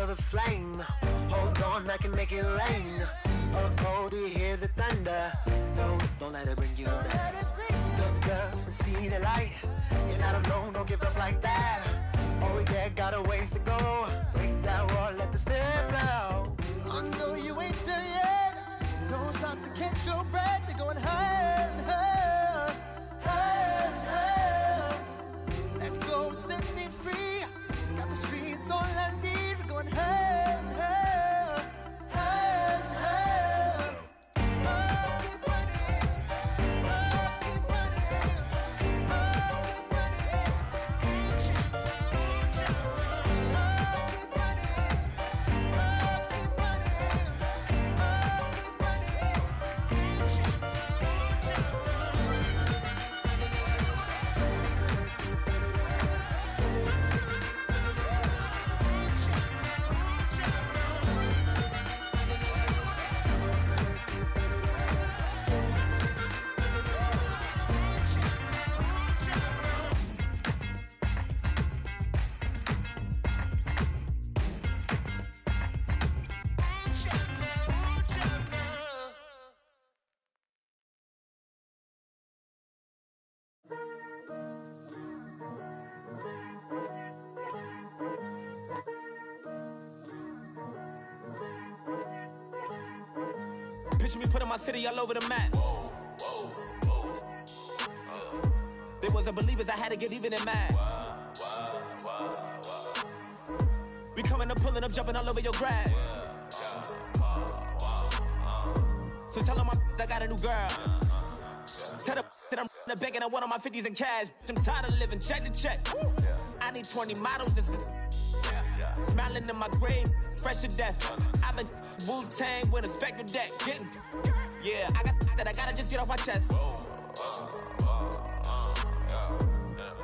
the flame. Hold on, I can make it rain. Oh, do you hear the thunder? No, don't let it bring you down. Look up and see the light. You're not alone, don't give up like that. Oh yeah, got a ways to go. Break that wall, let the spirit flow. I know you ain't done yet. Don't stop to catch your breath. You're going higher and higher, higher and higher. Let go, set me free. Got the streets all I need. We're going higher and higher, higher and higher. Oh, keep running. Oh, keep running. Oh, keep running. Reach out, reach out. Oh, keep running. Oh, keep running. Oh, keep running. Reach out, reach out. Picture me putting my city all over the map. They wasn't believers, I had to get even in mad. We coming up, pulling up, jumping all over your grass. So tell them I got a new girl. Tell them that I'm in the bank and I want all my 50s in cash. I'm tired of living check to check. I need 20 models. This is smiling in my grave, fresh to death. I've been Wu-Tang with a spectral deck. Yeah, I gotta just get off my chest.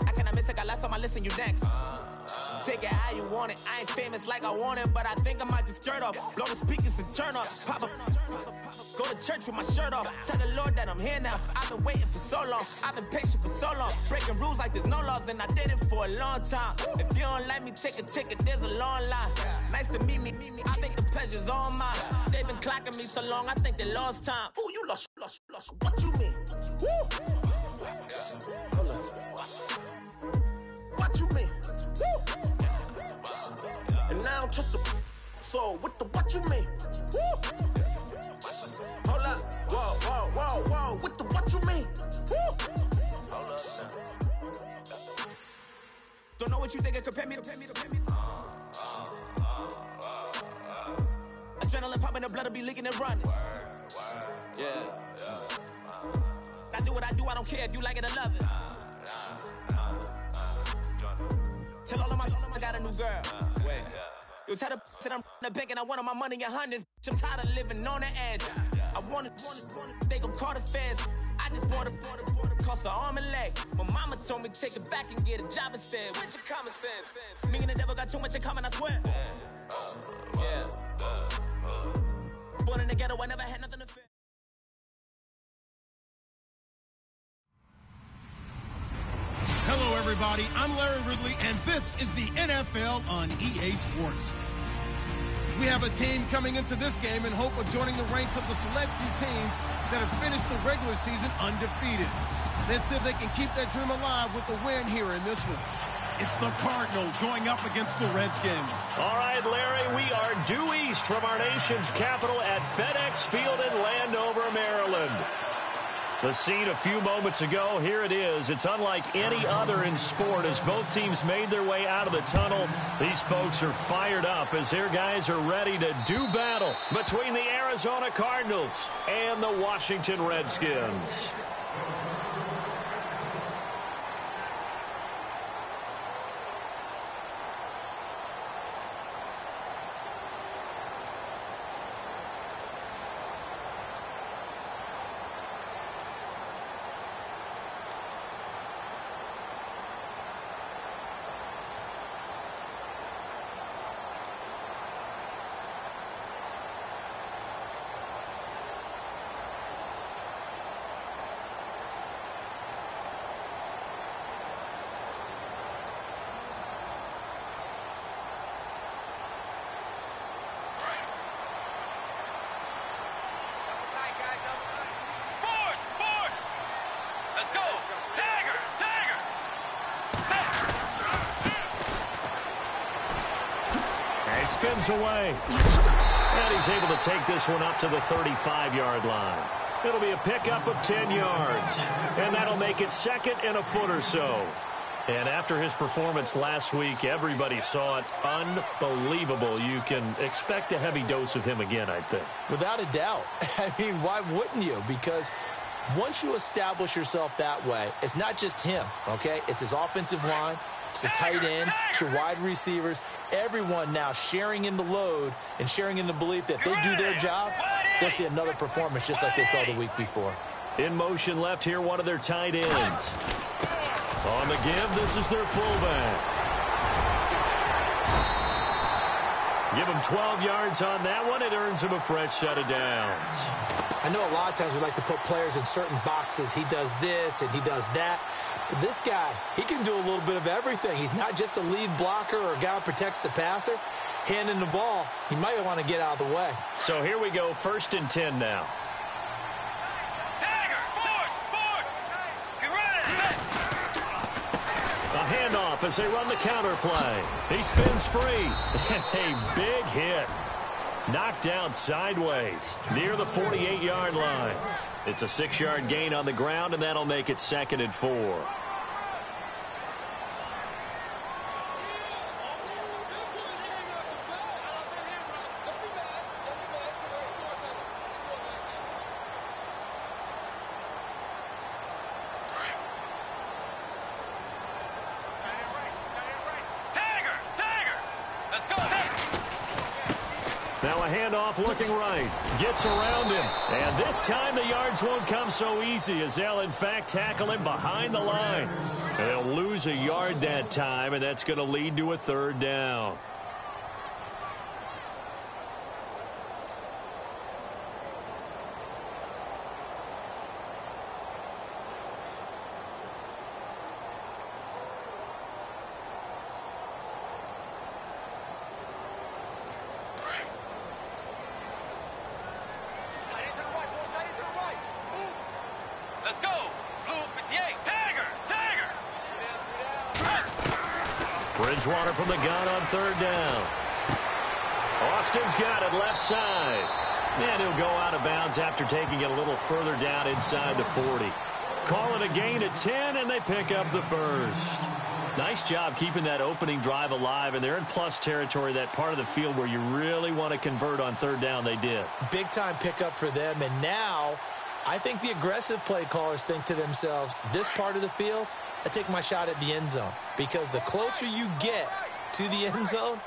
I cannot miss it, got last on my list and you next. Take it how you want it. I ain't famous like I want it, but I think I might just skirt off. Blow the speakers and turn up. Pop up. Go to church with my shirt off. Tell the Lord that I'm here now. I've been waiting for so long. I've been patient for so long. Breaking rules like there's no laws, and I did it for a long time. If you don't like me, take a ticket. There's a long line. Nice to meet me. I think the pleasure's all mine. They've been clocking me so long, I think they lost time. Ooh, you lost. What you mean? Woo! Hold up. What you mean? Woo! And now I don't trust the soul. What you mean? Woo! Hold up. Whoa. What you mean? Woo! Hold up now. Don't know what you think, compare me to. Adrenaline popping, the blood will be leaking and running. Yeah. I do what I do, I don't care if you like it or love it. Tell all of my I got a new girl. Wait. You tell the that I'm in the bank and I want all my money in hundreds. I'm tired of living on the edge. I want it, they gon' call the feds. I just bought a cost an arm and leg. My mama told me take it back and get a job instead. Where's your common sense? Me and the devil got too much in common, I swear. Yeah. Born in the ghetto, I never had nothing to fear. Hello, everybody. I'm Larry Ridley, and this is the NFL on EA Sports. We have a team coming into this game in hope of joining the ranks of the select few teams that have finished the regular season undefeated. Let's see if they can keep that dream alive with a win here in this one. It's the Cardinals going up against the Redskins. All right, Larry, we are due east from our nation's capital at FedEx Field in Landover, Maryland. The scene a few moments ago, here it is. It's unlike any other in sport as both teams made their way out of the tunnel. These folks are fired up as their guys are ready to do battle between the Arizona Cardinals and the Washington Redskins. And he spins away. And he's able to take this one up to the 35-yard line. It'll be a pickup of 10 yards. And that'll make it second and a foot or so. And after his performance last week, everybody saw it. Unbelievable. You can expect a heavy dose of him again, I think. Without a doubt. I mean, why wouldn't you? Because once you establish yourself that way, it's not just him, okay? It's his offensive line. It's the tight end. It's your wide receivers. Everyone now sharing in the load and sharing in the belief that they do their job, they'll see another performance just like they saw the week before. In motion left here, one of their tight ends. On the give, this is their fullback. Give him 12 yards on that one. It earns him a fresh set of downs. I know a lot of times we like to put players in certain boxes. He does this and he does that. But this guy, he can do a little bit of everything. He's not just a lead blocker or a guy who protects the passer. Handing the ball, he might want to get out of the way. So here we go, 1st and 10 now. A handoff as they run the counter play. He spins free. A big hit. Knocked down sideways near the 48-yard line. It's a 6-yard gain on the ground, and that'll make it 2nd and 4. Now a handoff looking right. Gets around him. And this time the yards won't come so easy as they'll, in fact, tackle him behind the line. And they'll lose a yard that time, and that's going to lead to a 3rd down. Bridgewater from the gun on 3rd down. Austin's got it left side. And he'll go out of bounds after taking it a little further down inside the 40. Call it a gain of 10, and they pick up the 1st. Nice job keeping that opening drive alive, and they're in plus territory, that part of the field where you really want to convert on 3rd down. They did. Big-time pickup for them, and now I think the aggressive play callers think to themselves, this part of the field, I take my shot at the end zone, because the closer you get to the end zone,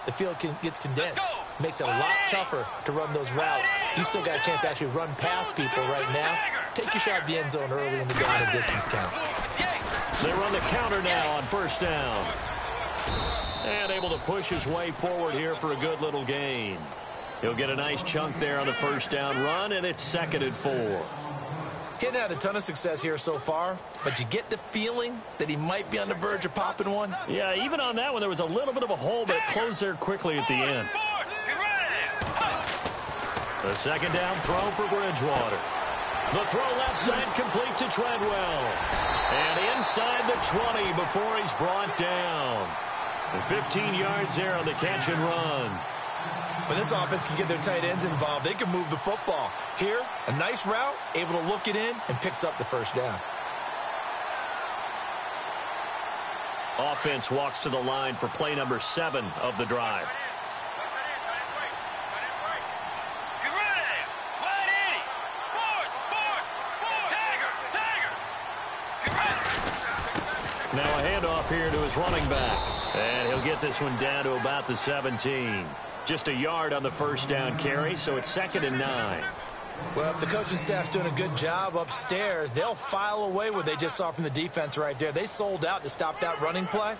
the field gets condensed. Makes it a lot tougher to run those routes. You still got a chance to actually run past people right now. Take your shot at the end zone early in the down and distance count. They run the counter now on 1st down. And able to push his way forward here for a good little gain. He'll get a nice chunk there on the 1st down run, and it's 2nd and 4. Getting had a ton of success here so far, but you get the feeling that he might be on the verge of popping one. Yeah, even on that one, there was a little bit of a hole, but it closed there quickly at the end. The 2nd down throw for Bridgewater. The throw left side complete to Treadwell. And inside the 20 before he's brought down. And 15 yards there on the catch and run. When this offense can get their tight ends involved, they can move the football. Here, a nice route, able to look it in, and picks up the 1st down. Offense walks to the line for play number 7 of the drive. Now a handoff here to his running back. And he'll get this one down to about the 17. Just a yard on the 1st down carry, so it's 2nd and 9. Well, if the coaching staff's doing a good job upstairs, they'll file away what they just saw from the defense right there. They sold out to stop that running play.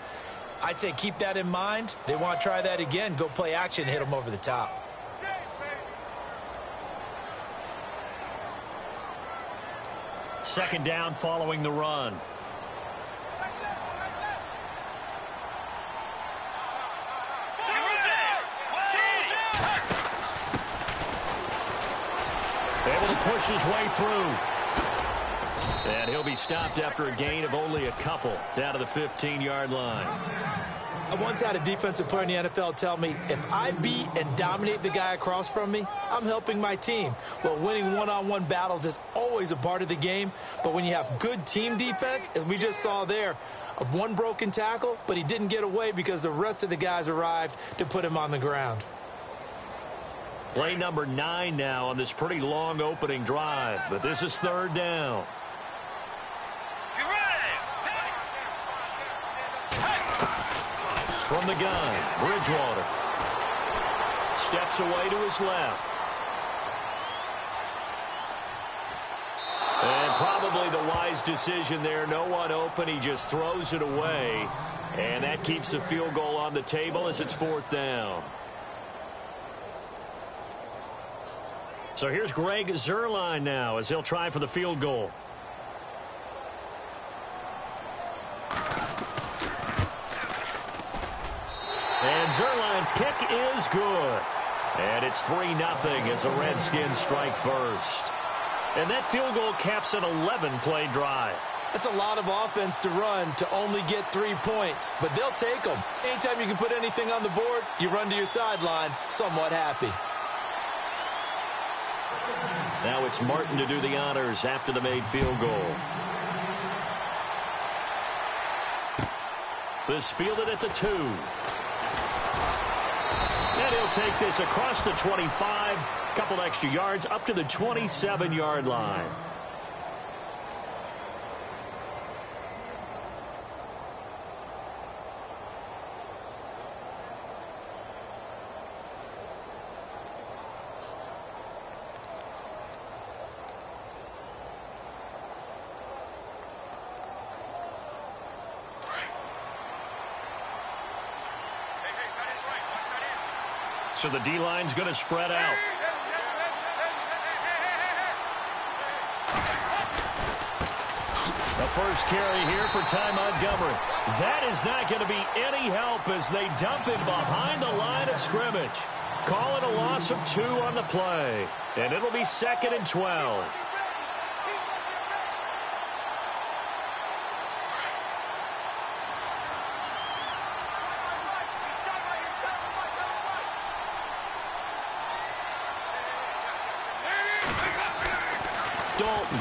I'd say keep that in mind. They want to try that again. Go play action, hit them over the top. Second down following the run. Able to push his way through. And he'll be stopped after a gain of only a couple down to the 15-yard line. I once had a defensive player in the NFL tell me, if I beat and dominate the guy across from me, I'm helping my team. Well, winning one-on-one battles is always a part of the game, but when you have good team defense, as we just saw there, one broken tackle, but he didn't get away because the rest of the guys arrived to put him on the ground. Play number 9 now on this pretty long opening drive, but this is 3rd down. From the gun, Bridgewater steps away to his left. And probably the wise decision there. No one open. He just throws it away. And that keeps the field goal on the table as it's 4th down. So here's Greg Zuerlein now as he'll try for the field goal. And Zuerlein's kick is good. And it's 3-0 as the Redskins strike first. And that field goal caps an 11-play drive. That's a lot of offense to run to only get 3 points, but they'll take them. Anytime you can put anything on the board, you run to your sideline somewhat happy. Now it's Martin to do the honors after the made field goal. This fielded at the 2. And he'll take this across the 25, couple extra yards up to the 27-yard line. So the D-line's going to spread out. The first carry here for Ty Montgomery. That is not going to be any help as they dump him behind the line of scrimmage. Call it a loss of 2 on the play. And it'll be 2nd and 12. Dalton.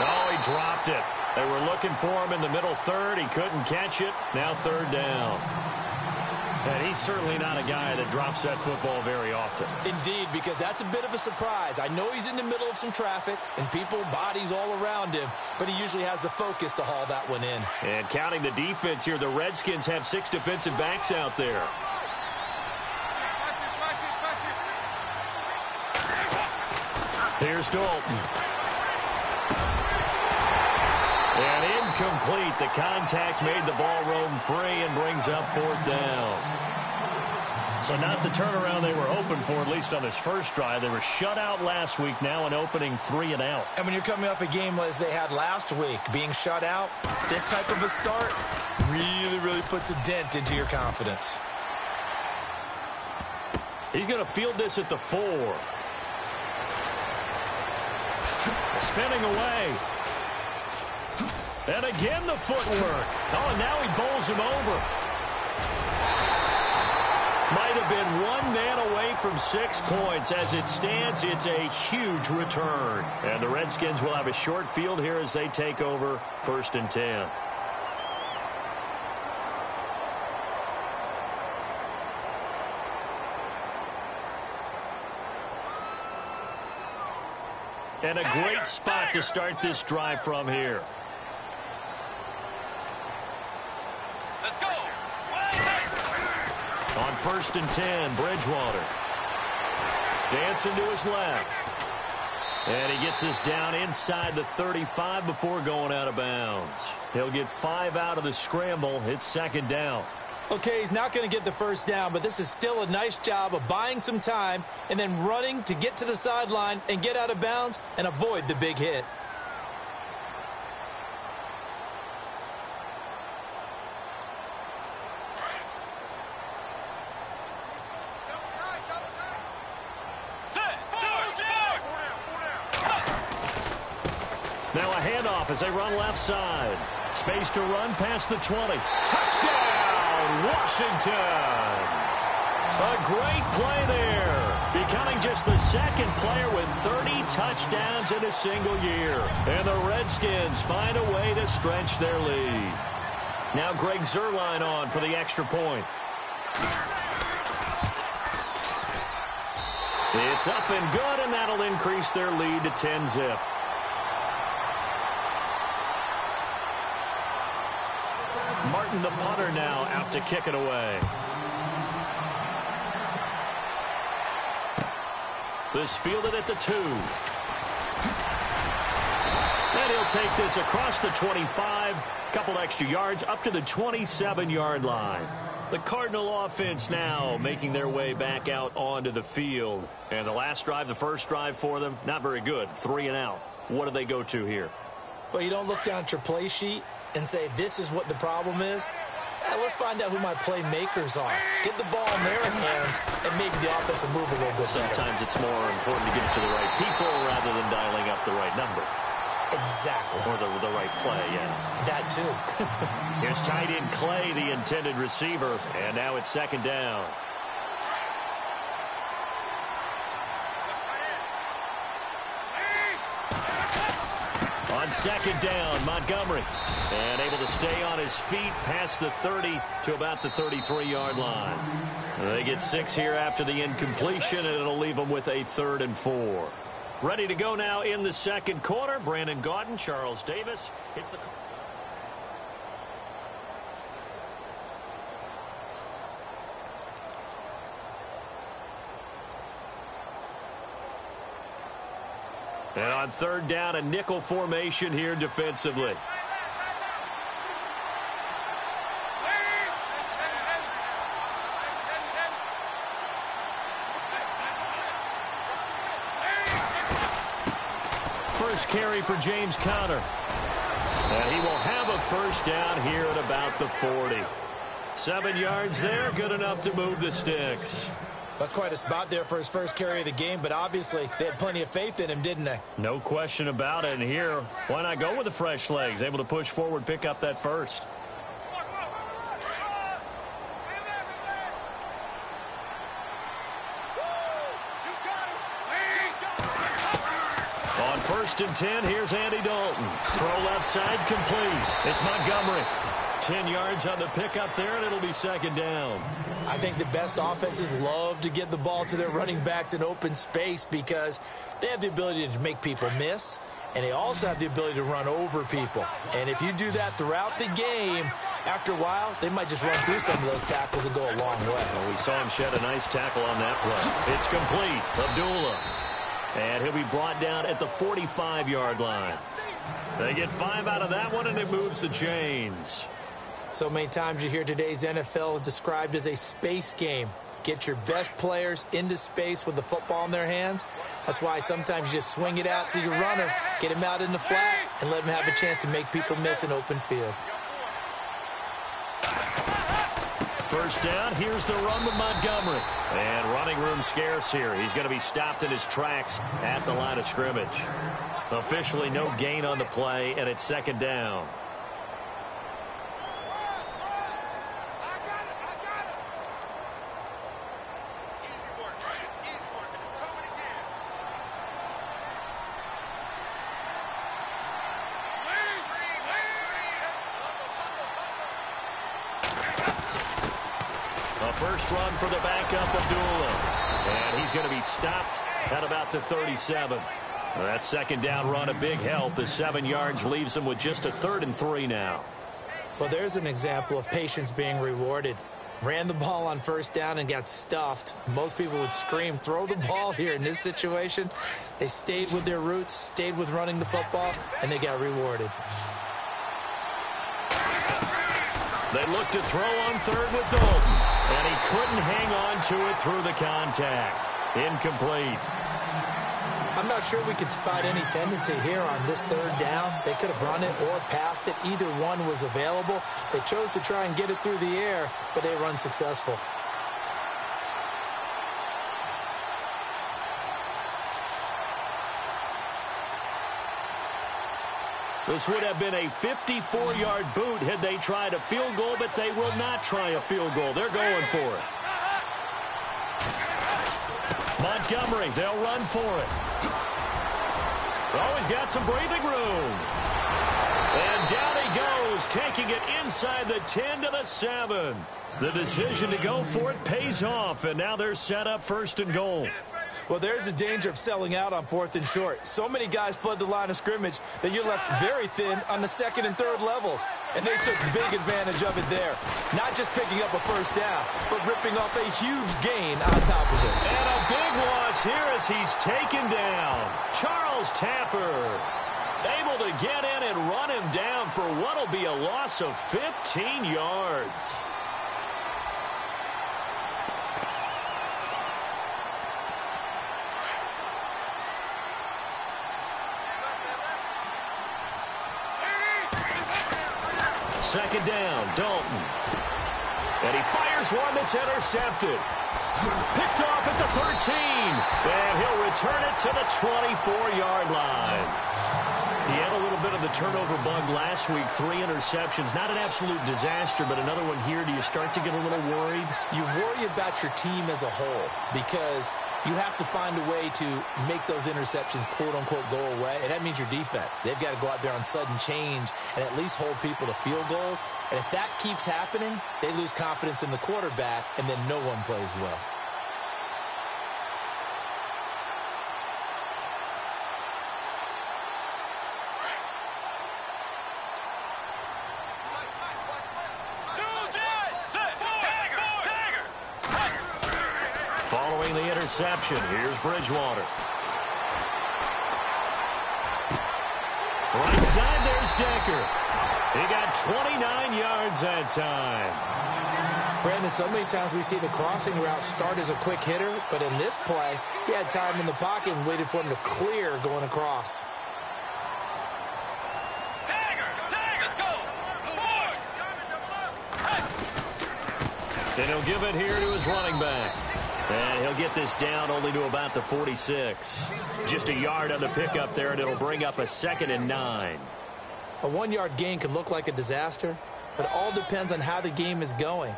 Oh, he dropped it. They were looking for him in the middle third. He couldn't catch it. Now 3rd down. And he's certainly not a guy that drops that football very often. Indeed, because that's a bit of a surprise. I know he's in the middle of some traffic and people, bodies all around him, but he usually has the focus to haul that one in. And counting the defense here, the Redskins have 6 defensive backs out there. Here's Dalton. And incomplete. The contact made the ball roam free and brings up 4th down. So not the turnaround they were hoping for, at least on this first drive. They were shut out last week, now an opening 3 and out. And when you're coming off a game as they had last week, being shut out, this type of a start really puts a dent into your confidence. He's going to field this at the 4. Spinning away. And again the footwork. Oh, and now he bowls him over. Might have been 1 man away from 6 points. As it stands, it's a huge return. And the Redskins will have a short field here as they take over 1st and 10. And a great spot to start this drive from here. Let's go. On 1st and 10, Bridgewater. Dancing to his left. And he gets us down inside the 35 before going out of bounds. He'll get 5 out of the scramble. It's 2nd down. Okay, he's not going to get the first down, but this is still a nice job of buying some time and then running to get to the sideline and get out of bounds and avoid the big hit. Now a handoff as they run left side. Space to run past the 20. Touchdown, Washington! A great play there, becoming just the second player with 30 touchdowns in a single year. And the Redskins find a way to stretch their lead. Now Greg Zuerlein on for the extra point. It's up and good, and that'll increase their lead to 10-zip. Martin, the punter, now out to kick it away. This fielded at the 2. And he'll take this across the 25. Couple extra yards up to the 27-yard line. The Cardinal offense now making their way back out onto the field. And the last drive, the first drive for them, not very good. 3 and out. What do they go to here? Well, you don't look down at your play sheet and say, this is what the problem is. Let's find out who my playmakers are. Get the ball in their hands and make the offensive move a little bit better. Sometimes it's more important to get it to the right people rather than dialing up the right number. Exactly. Or the right play, yeah. That too. Here's tight end Clay, the intended receiver, and now it's second down. On second down, Montgomery. And able to stay on his feet past the 30 to about the 33-yard line. They get 6 here after the incompletion, and it'll leave them with a 3rd and 4. Ready to go now in the second quarter. Brandon Gaudin, Charles Davis. It's the... And on third down, a nickel formation here defensively. First carry for James Conner. And he will have a first down here at about the 40. 7 yards there, good enough to move the sticks. That's quite a spot there for his first carry of the game, but obviously they had plenty of faith in him, didn't they? No question about it. And here, why not go with the fresh legs? Able to push forward, pick up that first. On 1st and 10, here's Andy Dalton. Throw left side, complete. It's Montgomery. 10 yards on the pickup there, and it'll be second down. I think the best offenses love to get the ball to their running backs in open space because they have the ability to make people miss, and they also have the ability to run over people. And if you do that throughout the game, after a while, they might just run through some of those tackles and go a long way. Well, we saw him shed a nice tackle on that play. It's complete. Abdullah. And he'll be brought down at the 45-yard line. They get 5 out of that one, and it moves the chains. So many times you hear today's NFL described as a space game. Get your best players into space with the football in their hands. That's why sometimes you just swing it out to your runner, get him out in the flat, and let him have a chance to make people miss an open field. First down, here's the run with Montgomery. And running room scarce here. He's going to be stopped in his tracks at the line of scrimmage. Officially no gain on the play, and it's second down. First run for the backup, Abdullah. And he's going to be stopped at about the 37. That second down run, a big help. The 7 yards leaves him with just a 3rd and 3 now. Well, there's an example of patience being rewarded. Ran the ball on first down and got stuffed. Most people would scream, throw the ball here. In this situation, they stayed with their roots, stayed with running the football, and they got rewarded. They look to throw on third with Dalton. And he couldn't hang on to it through the contact. Incomplete. I'm not sure we could spot any tendency here on this third down. They could have run it or passed it. Either one was available. They chose to try and get it through the air, but they were unsuccessful. This would have been a 54-yard boot had they tried a field goal, but they will not try a field goal. They're going for it. Montgomery, they'll run for it. Oh, he's got some breathing room. And down he goes, taking it inside the 10 to the 7. The decision to go for it pays off, and now they're set up 1st and goal. Well, there's the danger of selling out on 4th and short. So many guys flood the line of scrimmage that you're left very thin on the 2nd and 3rd levels. And they took big advantage of it there. Not just picking up a first down, but ripping off a huge gain on top of it. And a big loss here as he's taken down. Charles Tapper able to get in and run him down for what will be a loss of 15 yards. Second down, Dalton. And he fires one that's intercepted. Picked off at the 13. And he'll return it to the 24-yard line. He had a little bit of the turnover bug last week. 3 interceptions. Not an absolute disaster, but another one here. Do you start to get a little worried? You worry about your team as a whole because you have to find a way to make those interceptions, quote-unquote, go away. And that means your defense. They've got to go out there on sudden change and at least hold people to field goals. And if that keeps happening, they lose confidence in the quarterback, and then no one plays well. Following the interception, here's Bridgewater. Right side, there's Decker. He got 29 yards that time. Brandon, so many times we see the crossing route start as a quick hitter, but in this play, he had time in the pocket and waited for him to clear going across. Then he'll give it here to his running back. And he'll get this down only to about the 46. Just a yard on the pickup there, and it'll bring up a 2nd and 9. A 1-yard gain can look like a disaster, but it all depends on how the game is going.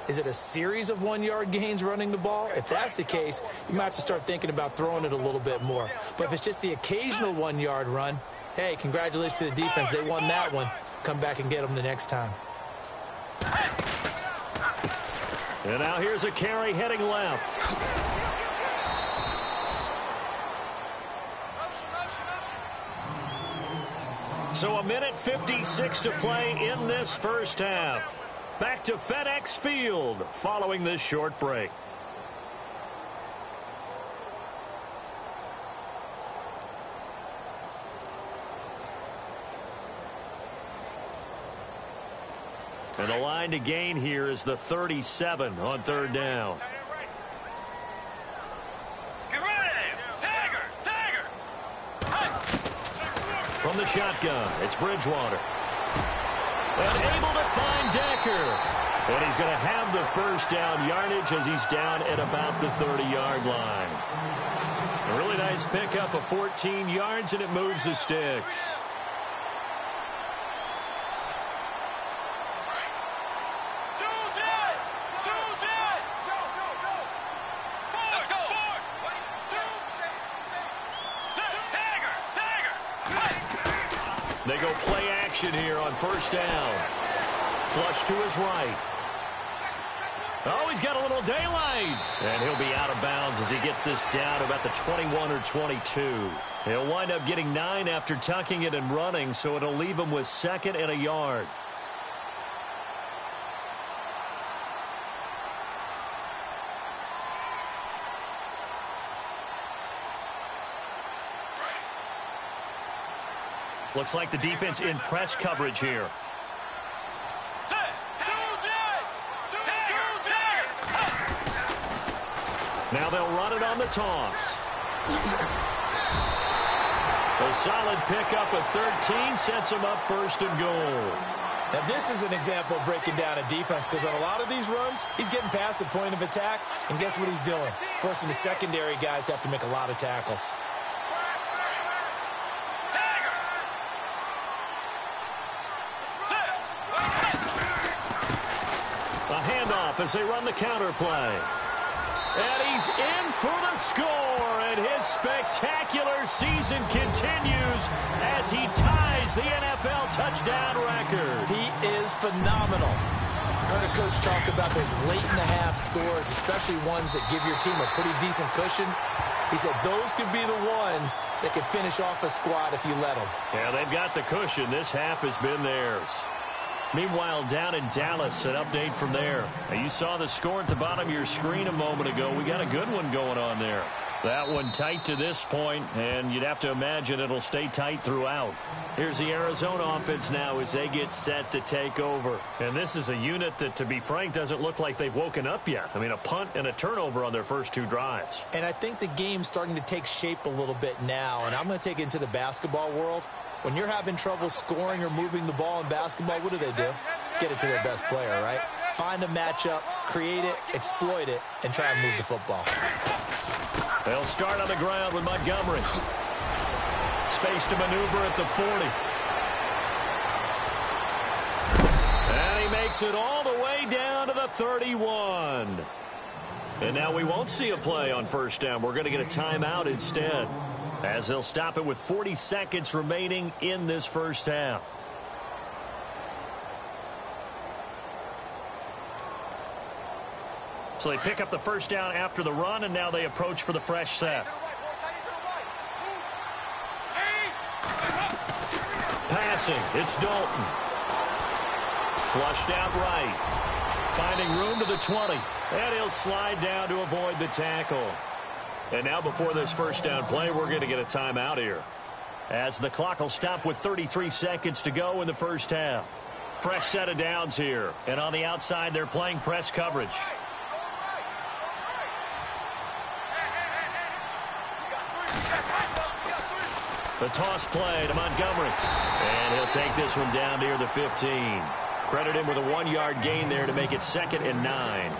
Is it a series of 1-yard gains running the ball? If that's the case, you might have to start thinking about throwing it a little bit more. But if it's just the occasional 1-yard run, hey, congratulations to the defense. They won that one. Come back and get them the next time. And now here's a carry heading left. So a minute 56 to play in this first half. Back to FedEx Field following this short break. And the line to gain here is the 37 on 3rd down. From the shotgun, it's Bridgewater. And able to find Decker. And he's going to have the first down yardage as he's down at about the 30-yard line. A really nice pickup of 14 yards, and it moves the sticks. They go play action here on 1st down. Flush to his right. Oh, he's got a little daylight. And he'll be out of bounds as he gets this down about the 21 or 22. He'll wind up getting 9 after tucking it and running, so it'll leave him with 2nd and a yard. Looks like the defense in press coverage here. Now they'll run it on the toss. A solid pickup of 13 sets him up 1st and goal. Now this is an example of breaking down a defense because on a lot of these runs, he's getting past the point of attack, and guess what he's doing? Forcing the secondary guys to have to make a lot of tackles. handoff as they run the counter play. And he's in for the score, and his spectacular season continues as he ties the NFL touchdown record. He is phenomenal. I heard a coach talk about those late-in-the-half scores, especially ones that give your team a pretty decent cushion. He said those could be the ones that could finish off a squad if you let them. Yeah, they've got the cushion. This half has been theirs. Meanwhile, down in Dallas, an update from there. Now, you saw the score at the bottom of your screen a moment ago. We got a good one going on there. That one tight to this point, and you'd have to imagine it'll stay tight throughout. Here's the Arizona offense now as they get set to take over. And this is a unit that, to be frank, doesn't look like they've woken up yet. I mean, a punt and a turnover on their first two drives. And I think the game's starting to take shape a little bit now, and I'm going to take it into the basketball world. When you're having trouble scoring or moving the ball in basketball, what do? Get it to their best player, right? Find a matchup, create it, exploit it, and try and move the football. They'll start on the ground with Montgomery. Space to maneuver at the 40. And he makes it all the way down to the 31. And now we won't see a play on first down. We're going to get a timeout instead, as they'll stop it with 40 seconds remaining in this first half. So they pick up the first down after the run, and now they approach for the fresh set. Passing, it's Dalton. Flushed out right. Finding room to the 20. And he'll slide down to avoid the tackle. And now before this first down play, we're going to get a timeout here, as the clock will stop with 33 seconds to go in the first half. Fresh set of downs here. And on the outside, they're playing press coverage. The toss play to Montgomery. And he'll take this one down near the 15. Credit him with a 1-yard gain there to make it 2nd and 9.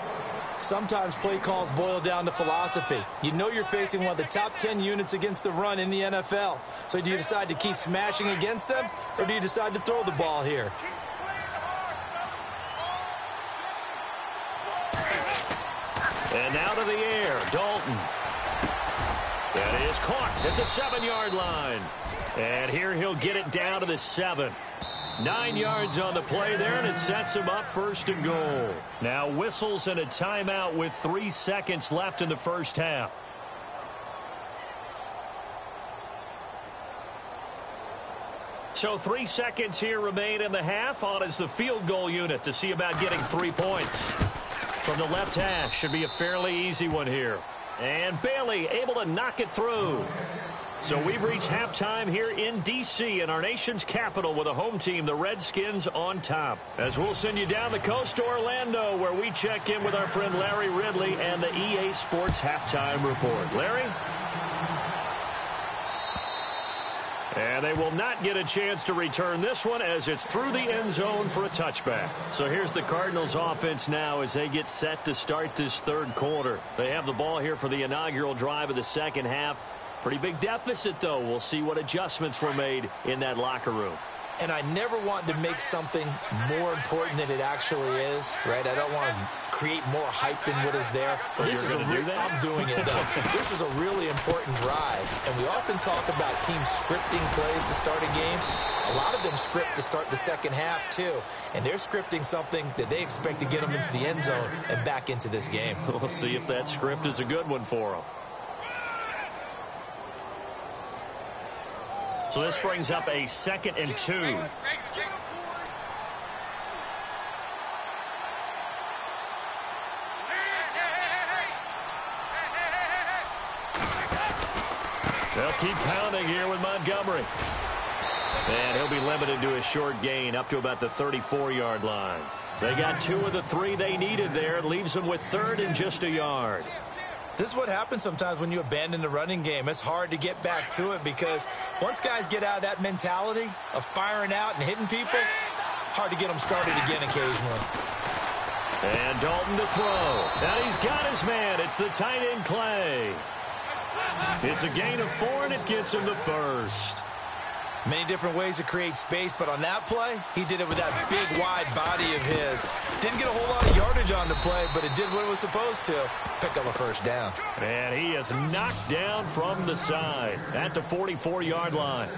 Sometimes play calls boil down to philosophy. You know you're facing one of the top 10 units against the run in the NFL. So do you decide to keep smashing against them, or do you decide to throw the ball here? And out of the air, Dalton. That is caught at the 7-yard line. And here he'll get it down to the 7. 9 yards on the play there, and it sets him up 1st and goal. Now whistles and a timeout with 3 seconds left in the first half. So 3 seconds here remain in the half. On is the field goal unit to see about getting 3 points. From the left hash, should be a fairly easy one here. And Bailey able to knock it through. So we've reached halftime here in D.C. in our nation's capital with a home team, the Redskins, on top. As we'll send you down the coast to Orlando, where we check in with our friend Larry Ridley and the EA Sports Halftime Report. Larry? And they will not get a chance to return this one, as it's through the end zone for a touchback. So here's the Cardinals offense now as they get set to start this third quarter. They have the ball here for the inaugural drive of the second half. Pretty big deficit, though. We'll see what adjustments were made in that locker room. And I never want to make something more important than it actually is, right? I don't want to create more hype than what is there. But this is I'm doing it, though. This is a really important drive. And we often talk about teams scripting plays to start a game. A lot of them script to start the second half, too. And they're scripting something that they expect to get them into the end zone and back into this game. We'll see if that script is a good one for them. So this brings up a 2nd and 2. They'll keep pounding here with Montgomery. And he'll be limited to a short gain up to about the 34-yard line. They got 2 of the 3 they needed there. It leaves them with 3rd and just a yard. This is what happens sometimes when you abandon the running game. It's hard to get back to it because once guys get out of that mentality of firing out and hitting people, hard to get them started again occasionally. And Dalton to throw. And he's got his man. It's the tight end Clay. It's a gain of 4, and it gets him the first. Many different ways to create space, but on that play, he did it with that big, wide body of his. Didn't get a whole lot of yardage on the play, but it did what it was supposed to. Pick up a first down. And he is knocked down from the side at the 44-yard line.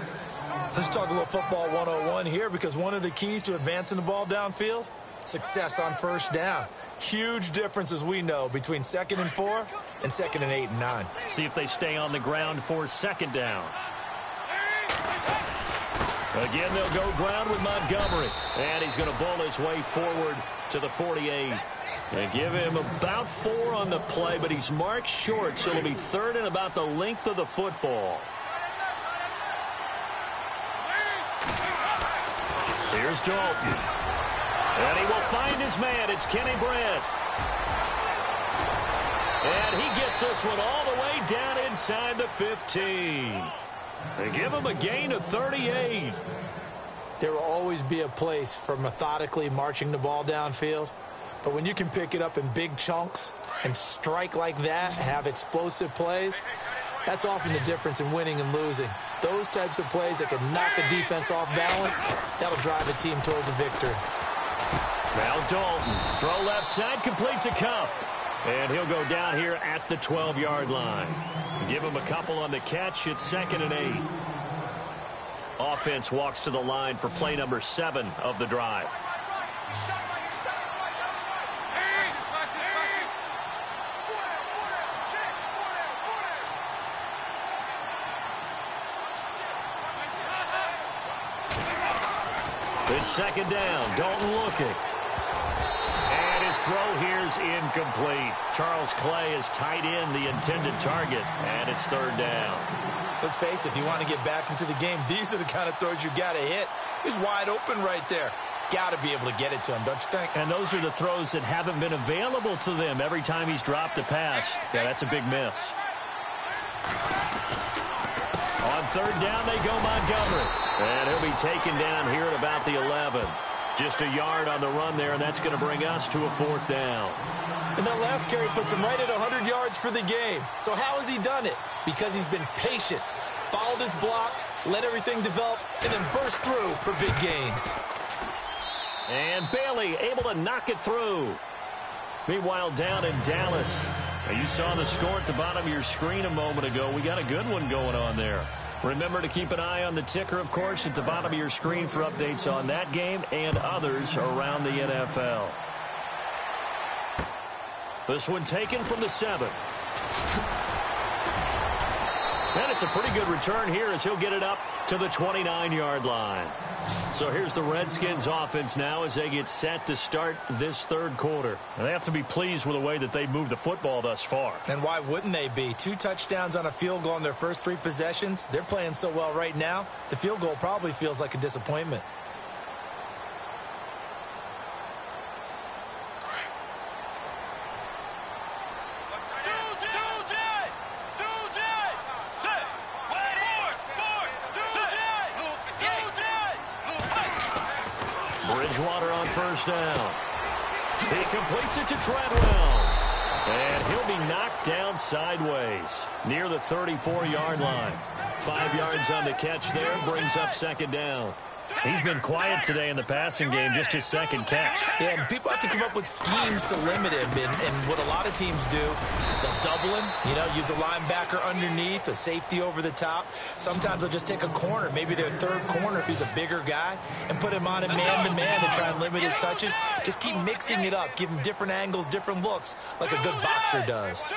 Let's talk a little football 101 here, because one of the keys to advancing the ball downfield, success on first down. Huge difference, as we know, between 2nd and 4 and 2nd and 8 and 9. See if they stay on the ground for second down. Again, they'll go ground with Montgomery. And he's going to bull his way forward to the 48. They give him about 4 on the play, but he's marked short, so it'll be 3rd and about the length of the football. Here's Dalton. And he will find his man. It's Kenny Brent. And he gets this one all the way down inside the 15. They give him a gain of 38. There will always be a place for methodically marching the ball downfield. But when you can pick it up in big chunks and strike like that, have explosive plays, that's often the difference in winning and losing. Those types of plays that can knock a defense off balance, that'll drive a team towards a victory. Now Dalton, throw left side, complete to Cup. And he'll go down here at the 12-yard line. Give him a couple on the catch. It's 2nd and 8. Offense walks to the line for play number 7 of the drive. It's 2nd down. Dalton looking. And his throw here's incomplete. Charles Clay has tied in the intended target, and it's 3rd down. Let's face it, if you want to get back into the game, these are the kind of throws you got to hit. He's wide open right there. Got to be able to get it to him, don't you think? And those are the throws that haven't been available to them every time he's dropped a pass. Yeah, that's a big miss. On 3rd down, they go Montgomery. And he'll be taken down here at about the 11. Just a yard on the run there, and that's going to bring us to a 4th down. And that last carry puts him right at 100 yards for the game. So how has he done it? Because he's been patient, followed his blocks, let everything develop, and then burst through for big gains. And Bailey able to knock it through. Meanwhile, down in Dallas, you saw the score at the bottom of your screen a moment ago. We got a good one going on there. Remember to keep an eye on the ticker, of course, at the bottom of your screen for updates on that game and others around the NFL. This one taken from the 7. And it's a pretty good return here as he'll get it up to the 29-yard line. So here's the Redskins offense now as they get set to start this 3rd quarter. And they have to be pleased with the way that they moved the football thus far. And why wouldn't they be? 2 touchdowns on a field goal in their first 3 possessions. They're playing so well right now, the field goal probably feels like a disappointment. Bridgewater on 1st down. He completes it to Treadwell. And he'll be knocked down sideways near the 34-yard line. 5 yards on the catch there, brings up 2nd down. He's been quiet today in the passing game, just his 2nd catch. Yeah, and people have to come up with schemes to limit him. And what a lot of teams do, they'll double him, use a linebacker underneath, a safety over the top. Sometimes they'll just take a corner, maybe their 3rd corner if he's a bigger guy, and put him on a man-to-man to try and limit his touches. Just keep mixing it up, give him different angles, different looks, like a good boxer does.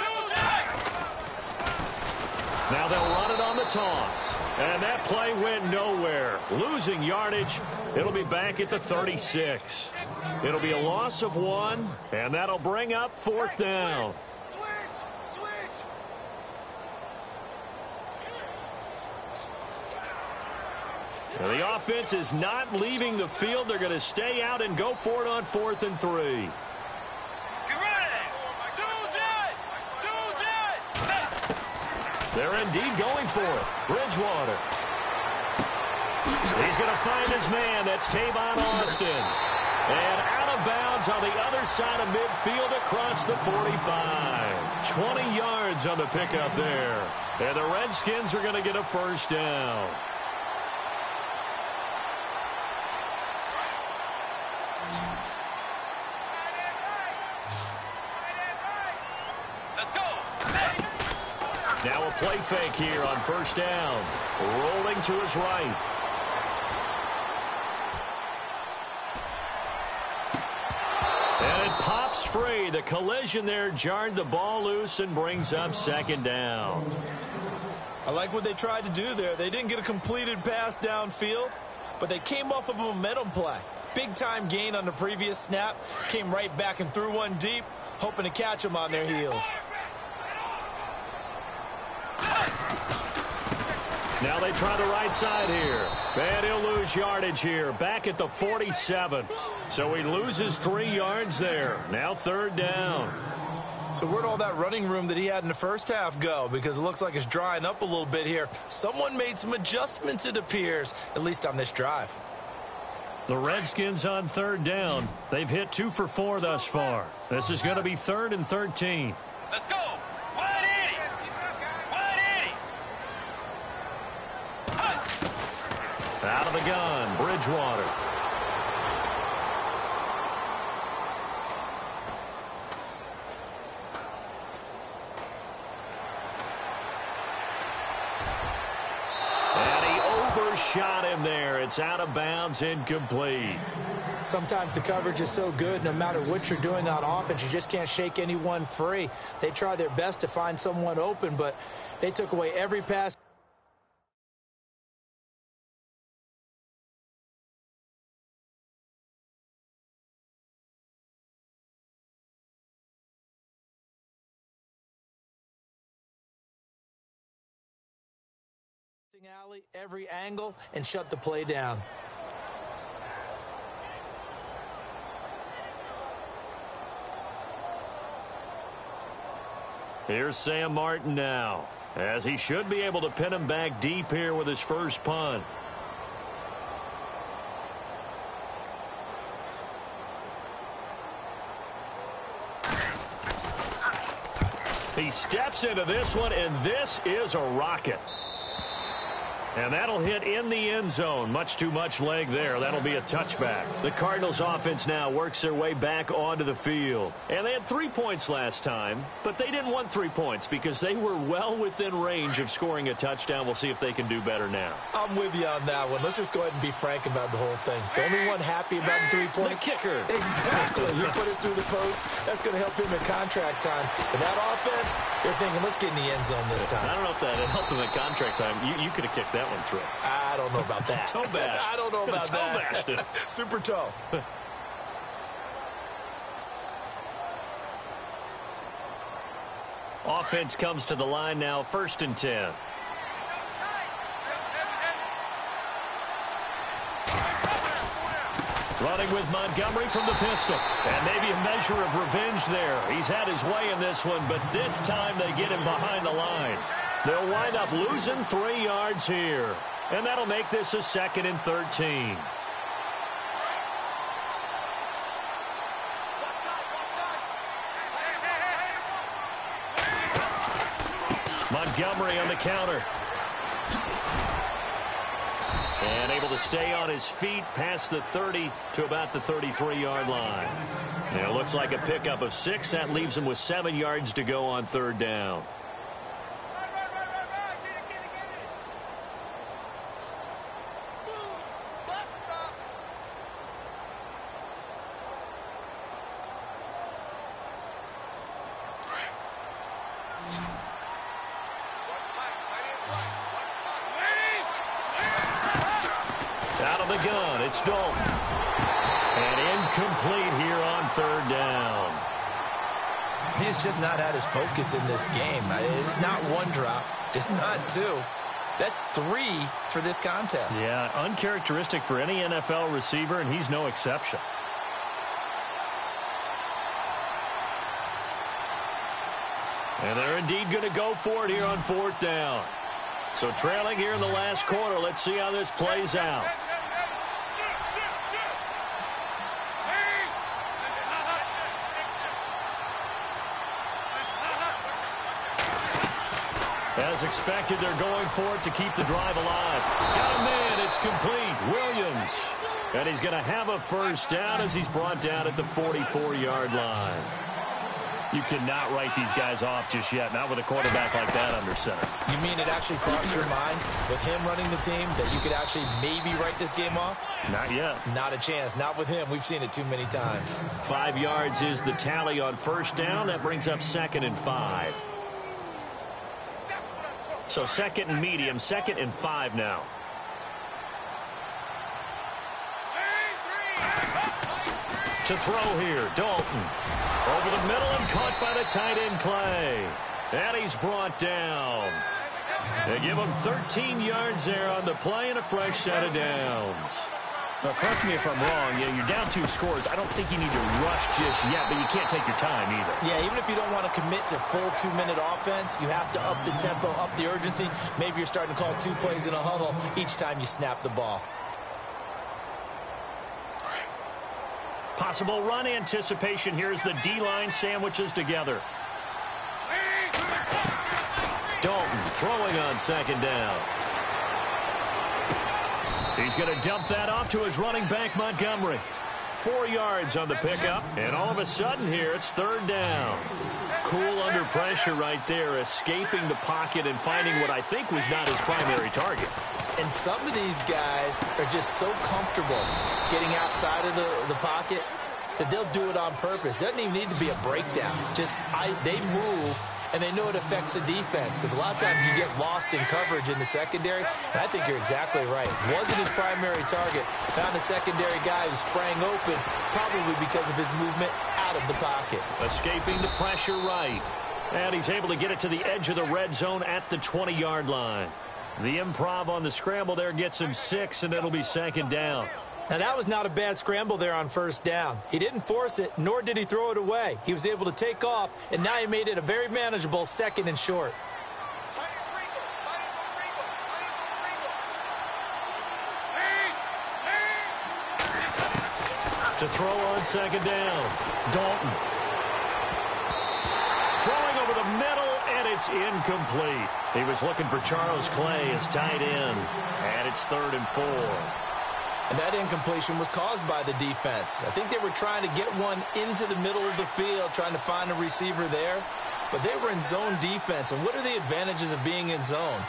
Now they'll run it on the toss. And that play went nowhere. Losing yardage. It'll be back at the 36. It'll be a loss of 1, and that'll bring up 4th down. Now the offense is not leaving the field. They're going to stay out and go for it on 4th and 3. They're indeed going for it. Bridgewater. He's going to find his man. That's Tavon Austin. And out of bounds on the other side of midfield across the 45. 20 yards on the pickup there. And the Redskins are going to get a 1st down. Now a play fake here on first down. Rolling to his right. And it pops free. The collision there jarred the ball loose and brings up second down. I like what they tried to do there. They didn't get a completed pass downfield, but they came off of a momentum play. Big-time gain on the previous snap. Came right back and threw one deep, hoping to catch them on their heels. Now they try the right side here. And he'll lose yardage here. Back at the 47. So he loses 3 yards there. Now third down. So where'd all that running room that he had in the first half go? Because it looks like it's drying up a little bit here. Someone made some adjustments, it appears, at least on this drive. The Redskins on third down. They've hit 2 for 4 thus far. This is going to be 3rd and 13. Let's go. 180. 180. Out of the gun, Bridgewater. And he overshot him there. It's out of bounds, incomplete. Sometimes the coverage is so good, no matter what you're doing on offense, you just can't shake anyone free. They try their best to find someone open, but they took away every pass. Alley, every angle, and shut the play down. Here's Sam Martin now, as he should be able to pin him back deep here with his first punt. He steps into this one, and this is a rocket. And that'll hit in the end zone. Much too much leg there. That'll be a touchback. The Cardinals offense now works their way back onto the field. And they had 3 points last time, but they didn't want 3 points because they were well within range of scoring a touchdown. We'll see if they can do better now. I'm with you on that one. Let's just go ahead and be frank about the whole thing. The only one happy about the 3-point? The kicker. Exactly. You put it through the post. That's going to help him in contract time. But that offense, they're thinking, let's get in the end zone this time. I don't know if that helped him in contract time. You could have kicked that one through. I don't know about that. Toe bash. I don't know about toe that. Bashed it. Super toe. Offense comes to the line now, 1st and 10. Running with Montgomery from the pistol. And maybe a measure of revenge there. He's had his way in this one, but this time they get him behind the line. They'll wind up losing 3 yards here. And that'll make this a 2nd and 13. Montgomery on the counter. And able to stay on his feet past the 30 to about the 33-yard line. Now it looks like a pickup of 6. That leaves him with 7 yards to go on third down. Out of the gun, it's Dalton. And incomplete here on third down. He's just not at his focus in this game. It's not 1 drop. It's not 2. That's 3 for this contest. Yeah, uncharacteristic for any NFL receiver, and he's no exception. And they're indeed going to go for it here on 4th down. So trailing here in the last quarter. Let's see how this plays out. As expected, they're going for it to keep the drive alive. Got a man. It's complete. Williams. And he's going to have a first down as he's brought down at the 44-yard line. You cannot write these guys off just yet, not with a quarterback like that under center. You mean it actually crossed your mind with him running the team that you could actually maybe write this game off? Not yet. Not a chance. Not with him. We've seen it too many times. 5 yards is the tally on first down. That brings up 2nd and 5. So 2nd and medium, 2nd and 5 now. To throw here, Dalton. Over the middle and caught by the tight end, Clay. And he's brought down. They give him 13 yards there on the play and a fresh set of downs. Now, correct me if I'm wrong. You're down 2 scores. I don't think you need to rush just yet, but you can't take your time either. Yeah, even if you don't want to commit to full 2-minute offense, you have to up the tempo, up the urgency. Maybe you're starting to call 2 plays in a huddle each time you snap the ball. Possible run anticipation. Here's the D-line sandwiches together. Dalton throwing on 2nd down. He's going to dump that off to his running back, Montgomery. 4 yards on the pickup, and all of a sudden here, it's 3rd down. Cool under pressure right there, escaping the pocket and finding what I think was not his primary target. And some of these guys are just so comfortable getting outside of the pocket that they'll do it on purpose. It doesn't even need to be a breakdown. They move, and they know it affects the defense, because a lot of times you get lost in coverage in the secondary, and I think you're exactly right. Wasn't his primary target. Found a secondary guy who sprang open, probably because of his movement out of the pocket. Escaping the pressure right. And he's able to get it to the edge of the red zone at the 20-yard line. The improv on the scramble there gets him 6, and it'll be 2nd down. Now, that was not a bad scramble there on 1st down. He didn't force it, nor did he throw it away. He was able to take off, and now he made it a very manageable 2nd and short. To throw on 2nd down, Dalton. Throwing over the middle, and it's incomplete. He was looking for Charles Clay as tight end, and it's 3rd and 4. And that incompletion was caused by the defense. I think they were trying to get one into the middle of the field, trying to find a receiver there. But they were in zone defense. And what are the advantages of being in zone?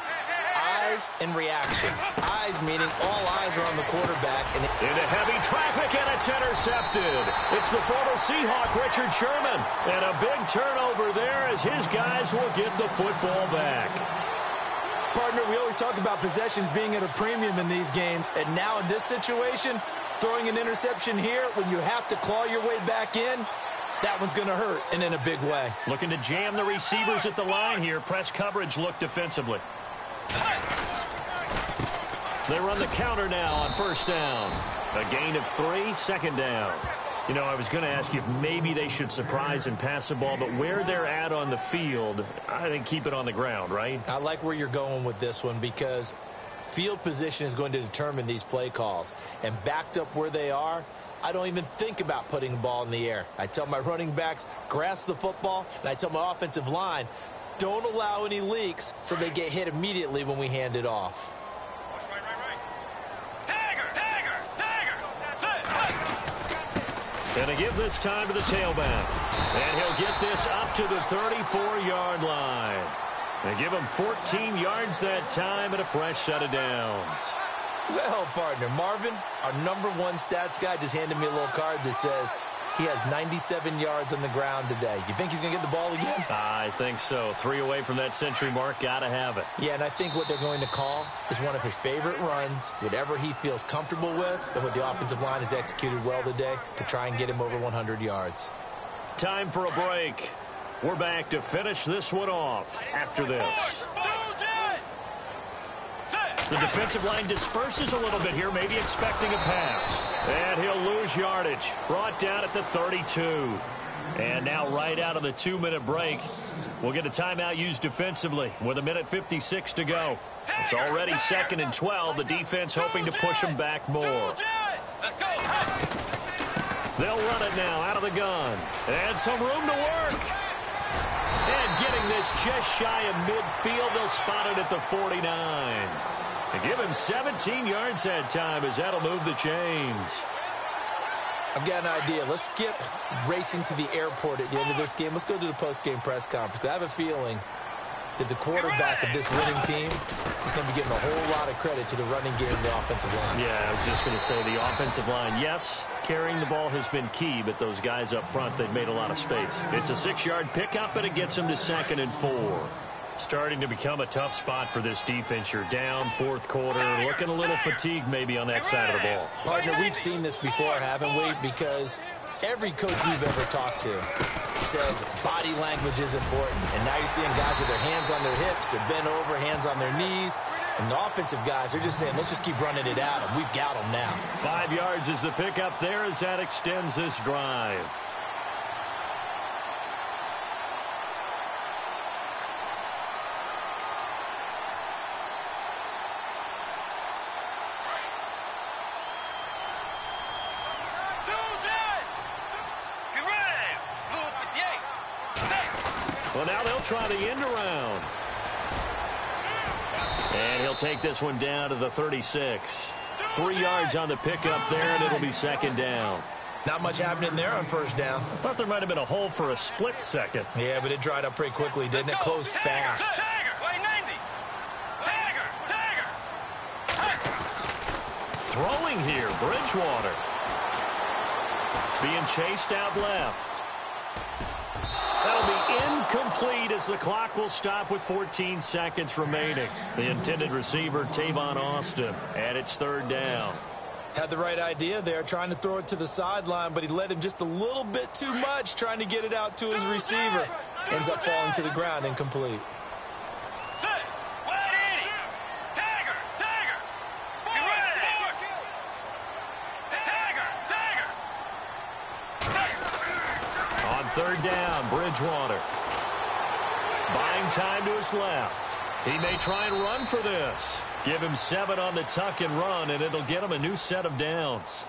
Eyes and reaction. Eyes meaning all eyes are on the quarterback. And into heavy traffic, and it's intercepted. It's the former Seahawk, Richard Sherman. And a big turnover there as his guys will get the football back. Partner, we always talk about possessions being at a premium in these games, and now in this situation, throwing an interception here when you have to claw your way back in, that one's going to hurt, and in a big way. Looking to jam the receivers at the line here. Press coverage look defensively. They run the counter now on 1st down. A gain of 3, 2nd down. You know, I was going to ask you if maybe they should surprise and pass the ball, but where they're at on the field, I think keep it on the ground, right? I like where you're going with this one, because field position is going to determine these play calls. And backed up where they are, I don't even think about putting the ball in the air. I tell my running backs, grasp the football, and I tell my offensive line, don't allow any leaks so they get hit immediately when we hand it off. And to give this time to the tailback. And he'll get this up to the 34-yard line. They give him 14 yards that time and a fresh set of downs. Well, partner, Marvin, our #1 stats guy, just handed me a little card that says he has 97 yards on the ground today. You think he's going to get the ball again? I think so. 3 away from that century mark. Got to have it. Yeah, and I think what they're going to call is one of his favorite runs, whatever he feels comfortable with, and what the offensive line has executed well today to try and get him over 100 yards. Time for a break. We're back to finish this one off after this. The defensive line disperses a little bit here, maybe expecting a pass. And he'll lose yardage. Brought down at the 32. And now right out of the 2-minute break, we'll get a timeout used defensively with 1:56 to go. It's already 2nd and 12. The defense hoping to push them back more. They'll run it now out of the gun. And some room to work. And getting this just shy of midfield, they'll spot it at the 49. And give him 17 yards that time as that'll move the chains. I've got an idea. Let's skip racing to the airport at the end of this game. Let's go to the post-game press conference. I have a feeling that the quarterback of this winning team is going to be giving a whole lot of credit to the running game and the offensive line. Yeah, I was just going to say the offensive line, yes, carrying the ball has been key, but those guys up front, they've made a lot of space. It's a 6-yard pickup, and it gets them to 2nd and 4. Starting to become a tough spot for this defense. You're down, fourth quarter, looking a little fatigued maybe on that side of the ball. Partner, we've seen this before, haven't we? Because every coach we've ever talked to says body language is important. And now you're seeing guys with their hands on their hips, they're bent over, hands on their knees. And the offensive guys are just saying, let's just keep running it at them. We've got them now. 5 yards is the pickup there as that extends this drive. Well, now they'll try the end around. And he'll take this one down to the 36. 3 yards on the pickup there, and it'll be 2nd down. Not much happening there on first down. I thought there might have been a hole for a split second. Yeah, but it dried up pretty quickly, didn't it? Closed fast. Throwing here, Bridgewater. Being chased out left. That'll be incomplete as the clock will stop with 14 seconds remaining. The intended receiver, Tavon Austin, and it's 3rd down. Had the right idea there, trying to throw it to the sideline, but he led him just a little bit too much, trying to get it out to his receiver. Ends up falling to the ground, incomplete. On 3rd down, Bridgewater. Buying time to his left. He may try and run for this. Give him 7 on the tuck and run, and it'll get him a new set of downs.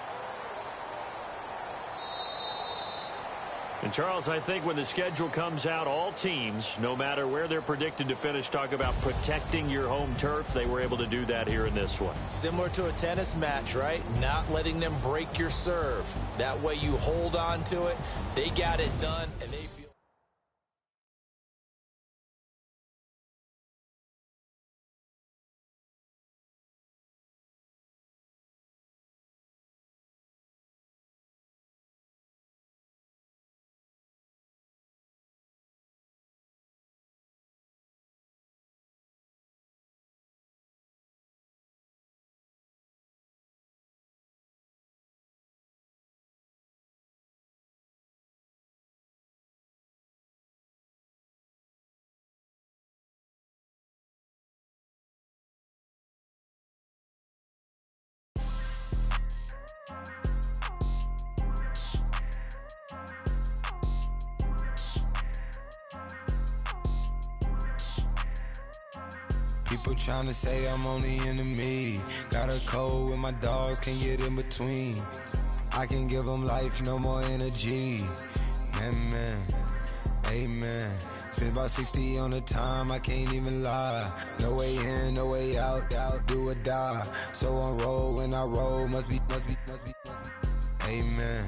And, Charles, I think when the schedule comes out, all teams, no matter where they're predicted to finish, talk about protecting your home turf. They were able to do that here in this one. Similar to a tennis match, right? Not letting them break your serve. That way you hold on to it. They got it done, and they feel... People tryna say I'm only into me. Got a code with my dogs, can't get in between. I can give them life, no more energy. Man, amen. Spent about 60 on the time, I can't even lie. No way in, no way out, do or die. So on roll, when I roll, must be. Amen,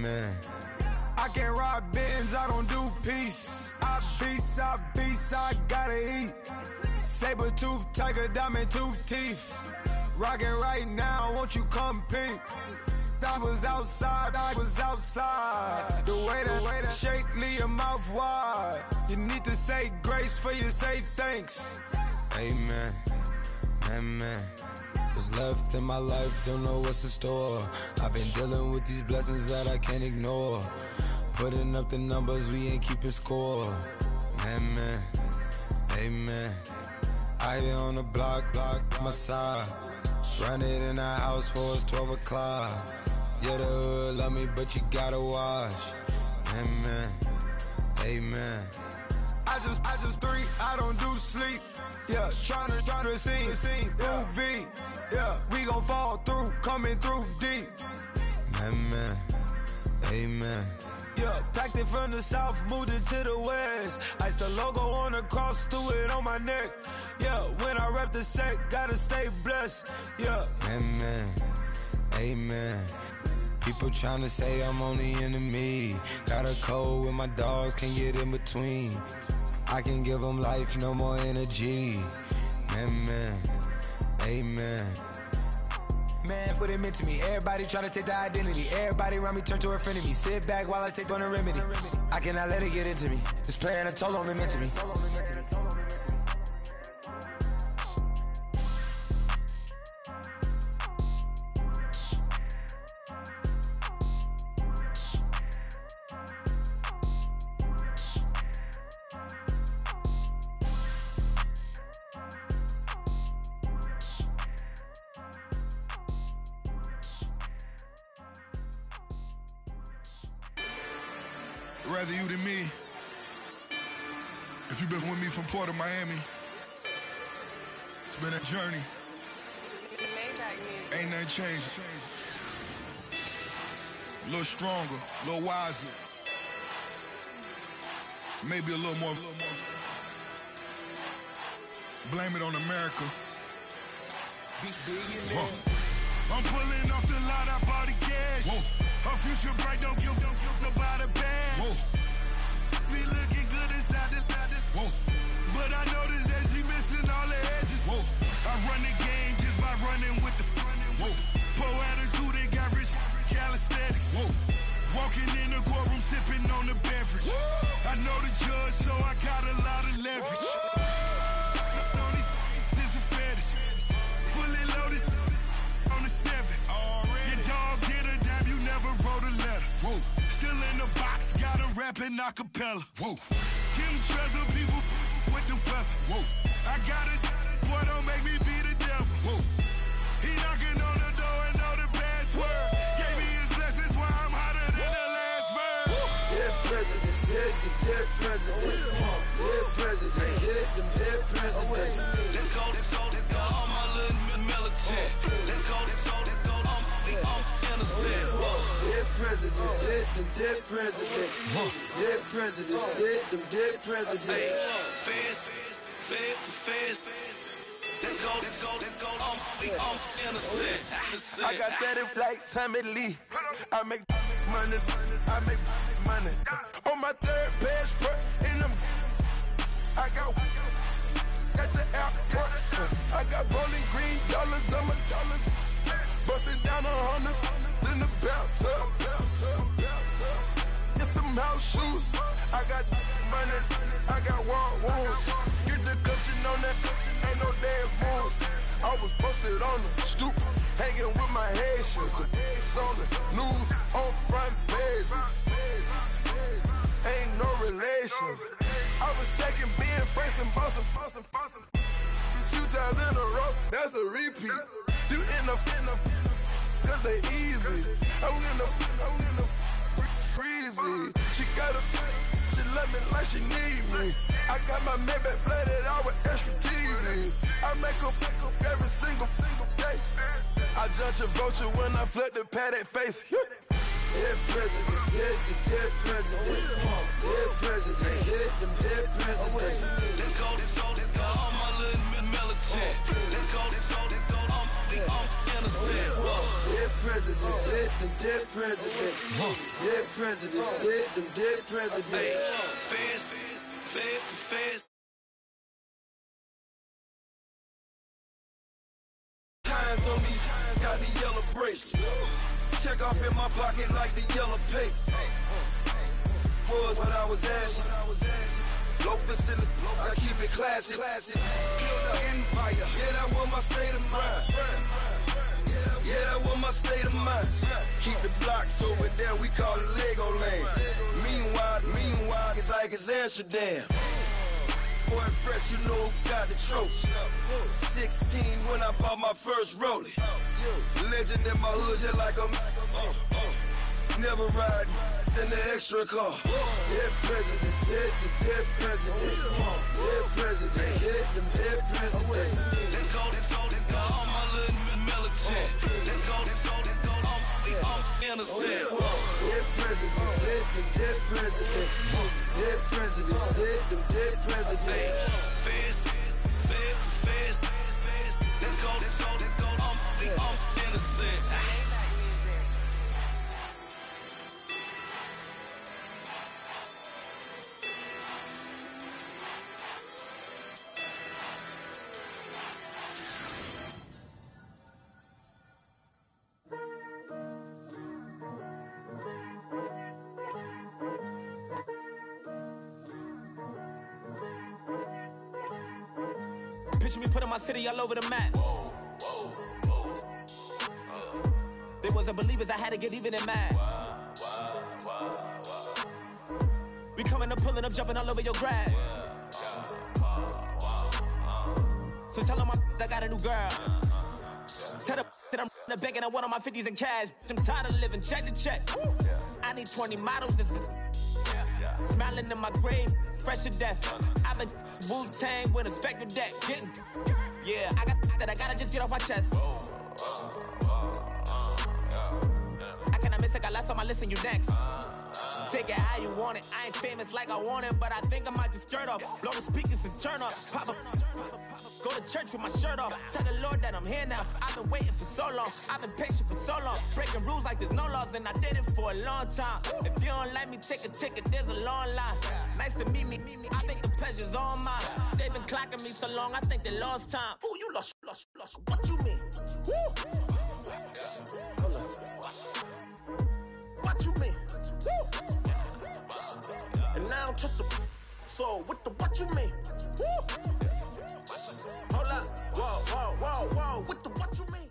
man. I can't ride Benz, I don't do peace. I beast, I gotta eat. Saber tooth, tiger, diamond tooth teeth. Rockin' right now, won't you come peep? I was outside. The way that shake, leave your mouth wide. You need to say grace for you say thanks. Amen, amen. What's left in my life, don't know what's in store. I've been dealing with these blessings that I can't ignore. Putting up the numbers, we ain't keeping score. Amen, amen. I hit on the block, my side. Run it in the house for it's 12 o'clock. Yeah, the hood love me, but you gotta watch. Amen, amen. I just three, I don't do sleep. Yeah, tryna see, UV. Yeah, we gon' fall through, coming through deep. Amen, amen. Yeah, packed it from the south, moved it to the west. Iced the logo on the cross, threw it on my neck. Yeah, when I rep the set, gotta stay blessed. Yeah, amen, amen. People tryna say I'm only enemy. Got a code with my dogs, can't get in between. I can give them life, no more energy. Man, amen. Man, what it meant to me. Everybody try to take the identity. Everybody around me turn to a friend of me. Sit back while I take on a remedy. I cannot let it get into me. This plan a toll on me, meant to me. Rather you than me. If you've been with me from Port of Miami, it's been a journey. Ain't nothing changed. A little stronger, a little wiser. Maybe a little more. Blame it on America. I'm pulling off the lot, I bought the cash. Whoa. Her future bright, don't give nobody bad. Whoa. We looking good inside the whoa. But I noticed that she missing all the edges. Whoa. I run the game just by running with the whoa. Poor attitude, they got rich calisthenics. Whoa. Walking in the courtroom, sipping on the beverage. Whoa. I know the judge, so I got a lot of leverage. This a fetish. Fully loaded on the 7. Your dog get a dime, you never wrote a letter. Whoa. Still in the box, got him rapping acapella. Whoa. Kim Treasure, people with the weather. Whoa. I got it, boy, don't make me be the devil. Whoa. He knocking on the door and know the password. Gave me his blessings, why I'm hotter than the last verse. Dead presidents, dead presidents. Dead president, dead presidents. Let's go, all my little militant. Let's go, I'm innocent. Dead presidents, dead presidents. Dead presidents, dead presidents. Feds. Let's go, I'm innocent. I got that in like Tommy Lee. I make money. On my third passport, and I got the airport. I got rolling green dollars on my dollars. Busting down 100 in the bathtub. Get some house shoes. I got money. I got war wounds. Get the cushion on that. Ain't no dance moves. I was posted on the stoop, hanging with my Haitians. On the news, on front pages. Ain't no relations. I was stacking being friends and bossing. 2 times in a row, that's a repeat. You end up, cause they easy. I'm in the breezy. She love me like she need me. I got my Maybach flooded out with extra TVs. I make her every single day. I judge a vulture when I flood the paddock face. Dead presidents, dead presidents. Dead presidents, dead presidents. Let's go, all my little militant. Let's go, I'm innocent. Dead presidents, dead presidents. Dead presidents, dead presidents. Feds. Hands on me, got the yellow brace. Check off in my pocket like the yellow paste. Was what I was asking. Low facility, I keep it classy. Build an empire, yeah, that was my state of mind. Yeah, that was my state of mind. Keep the blocks over there, we call it Lego land. Meanwhile, it's like it's Amsterdam. Boy, fresh, you know, got the tropes. 16 when I bought my first rollie. Legend in my hood, just like a never ride in the extra car. Dead presidents, dead presidents. Dead presidents, dead presidents. Let's go, all my little militant. Let's go, I'm innocent. Dead presidents, dead presidents. Dead presidents, dead presidents. Feds. Let's go, I'm innocent. Picture me putting my city all over the map. They wasn't believers, I had to get even and mad. We coming up, pulling up, jumping all over your grass. So tell them I got a new girl. Tell them that I'm the bank and I want on my 50s in cash. I'm tired of living check to check. I need 20 models. This is smiling in my grave, fresh to death. I've been Wu-Tang with a spectral deck. Yeah, I gotta just get off my chest. I cannot miss it, got last on my list and you next. Take it how you want it. I ain't famous like I want it, but I think I might just skirt off. Blow the speakers and turn up. Pop up. Go to church with my shirt off. Tell the Lord that I'm here now. I've been waiting for so long. I've been patient for so long. Breaking rules like there's no laws, and I did it for a long time. If you don't like me, take a ticket. There's a long line. Nice to meet me. I think the pleasure's all mine. They've been clocking me so long, I think they lost time. Ooh, you lost. What you mean? Woo! What you mean? Woo! And now I'm just a so with the what you mean? Woo! Hold up, whoa, with the what you mean?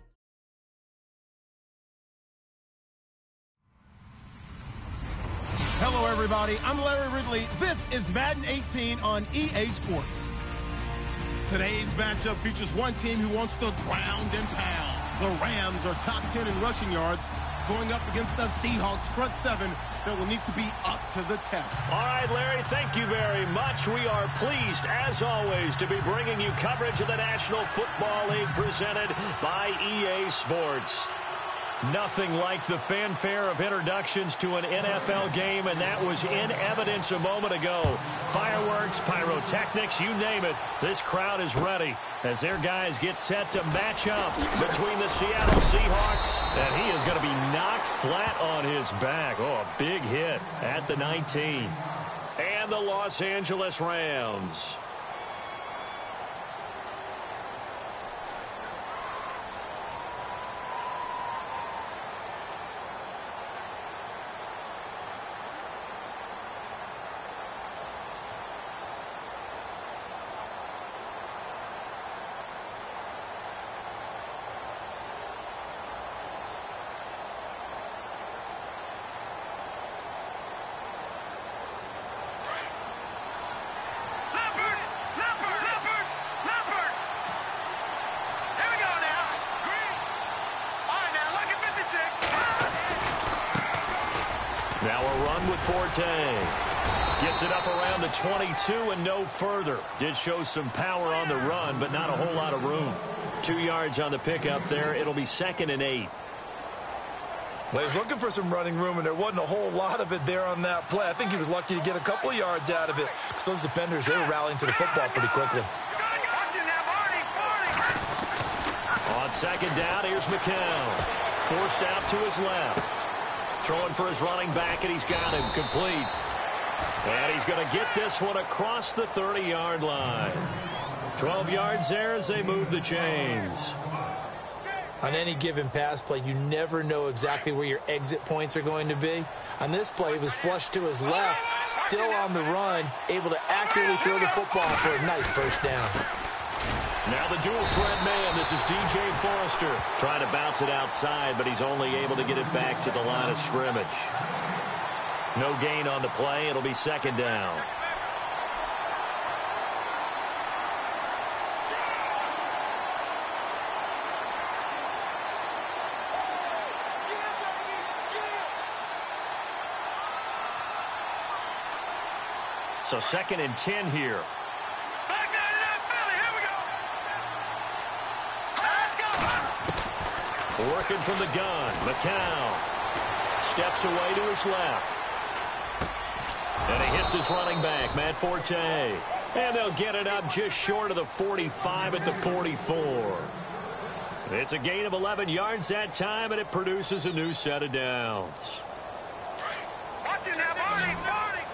Hello, everybody. I'm Larry Ridley. This is Madden 18 on EA Sports. Today's matchup features one team who wants to ground and pound. The Rams are top 10 in rushing yards, going up against the Seahawks front seven that will need to be up to the test. All right, Larry, thank you very much. We are pleased, as always, to be bringing you coverage of the National Football League presented by EA Sports. Nothing like the fanfare of introductions to an NFL game, and that was in evidence a moment ago. Fireworks, pyrotechnics, you name it. This crowd is ready as their guys get set to match up between the Seattle Seahawks, and he is going to be knocked flat on his back. Oh, a big hit at the 19. And the Los Angeles Rams. Now a run with Forte. Gets it up around the 22 and no further. Did show some power on the run, but not a whole lot of room. 2 yards on the pickup there. It'll be 2nd and 8. Well, he was looking for some running room, and there wasn't a whole lot of it there on that play. I think he was lucky to get a couple of yards out of it. Because those defenders, they were rallying to the football pretty quickly. On 2nd down, here's McCown. Forced out to his left. Throwing for his running back, and he's got him complete. And he's going to get this one across the 30-yard line. 12 yards there as they move the chains. On any given pass play, you never know exactly where your exit points are going to be. On this play, he was flushed to his left, still on the run, able to accurately throw the football for a nice first down. Now the dual threat man, this is DJ Forrester. Trying to bounce it outside, but he's only able to get it back to the line of scrimmage. No gain on the play. It'll be 2nd down. So 2nd and 10 here. Working from the gun, McCown steps away to his left. And he hits his running back, Matt Forte. And they'll get it up just short of the 45 at the 44. It's a gain of 11 yards that time, and it produces a new set of downs.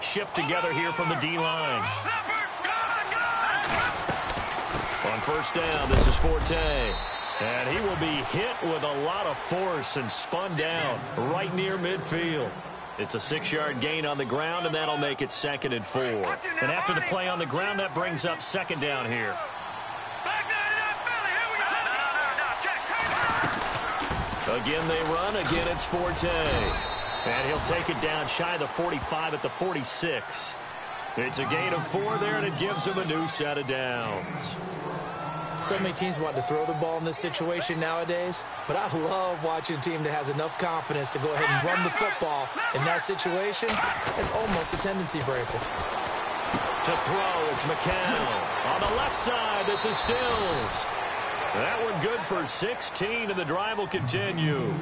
Shift together here from the D-line. On 1st down, this is Forte. And he will be hit with a lot of force and spun down right near midfield. It's a 6-yard gain on the ground, and that'll make it 2nd and 4. And after the play on the ground, that brings up 2nd down here. Back Again they run. Again it's Forte. And he'll take it down shy of the 45 at the 46. It's a gain of 4 there, and it gives him a new set of downs. So many teams want to throw the ball in this situation nowadays, but I love watching a team that has enough confidence to go ahead and run the football in that situation. It's almost a tendency breaker. To throw, it's McCown. On the left side, this is Stills. That one good for 16, and the drive will continue.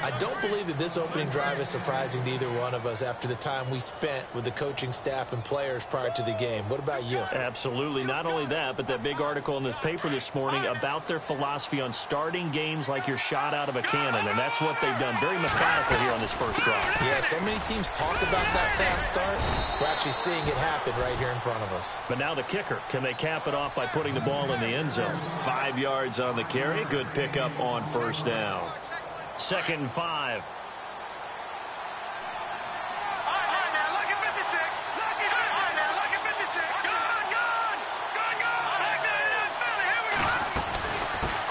I don't believe that this opening drive is surprising to either one of us after the time we spent with the coaching staff and players prior to the game. What about you? Absolutely. Not only that, but that big article in the paper this morning about their philosophy on starting games like you're shot out of a cannon, and that's what they've done. Very methodical here on this first drive. Yeah, so many teams talk about that fast start. We're actually seeing it happen right here in front of us. But now the kicker. Can they cap it off by putting the ball in the end zone? 5 yards on the carry. Good pickup on first down. 2nd and 5.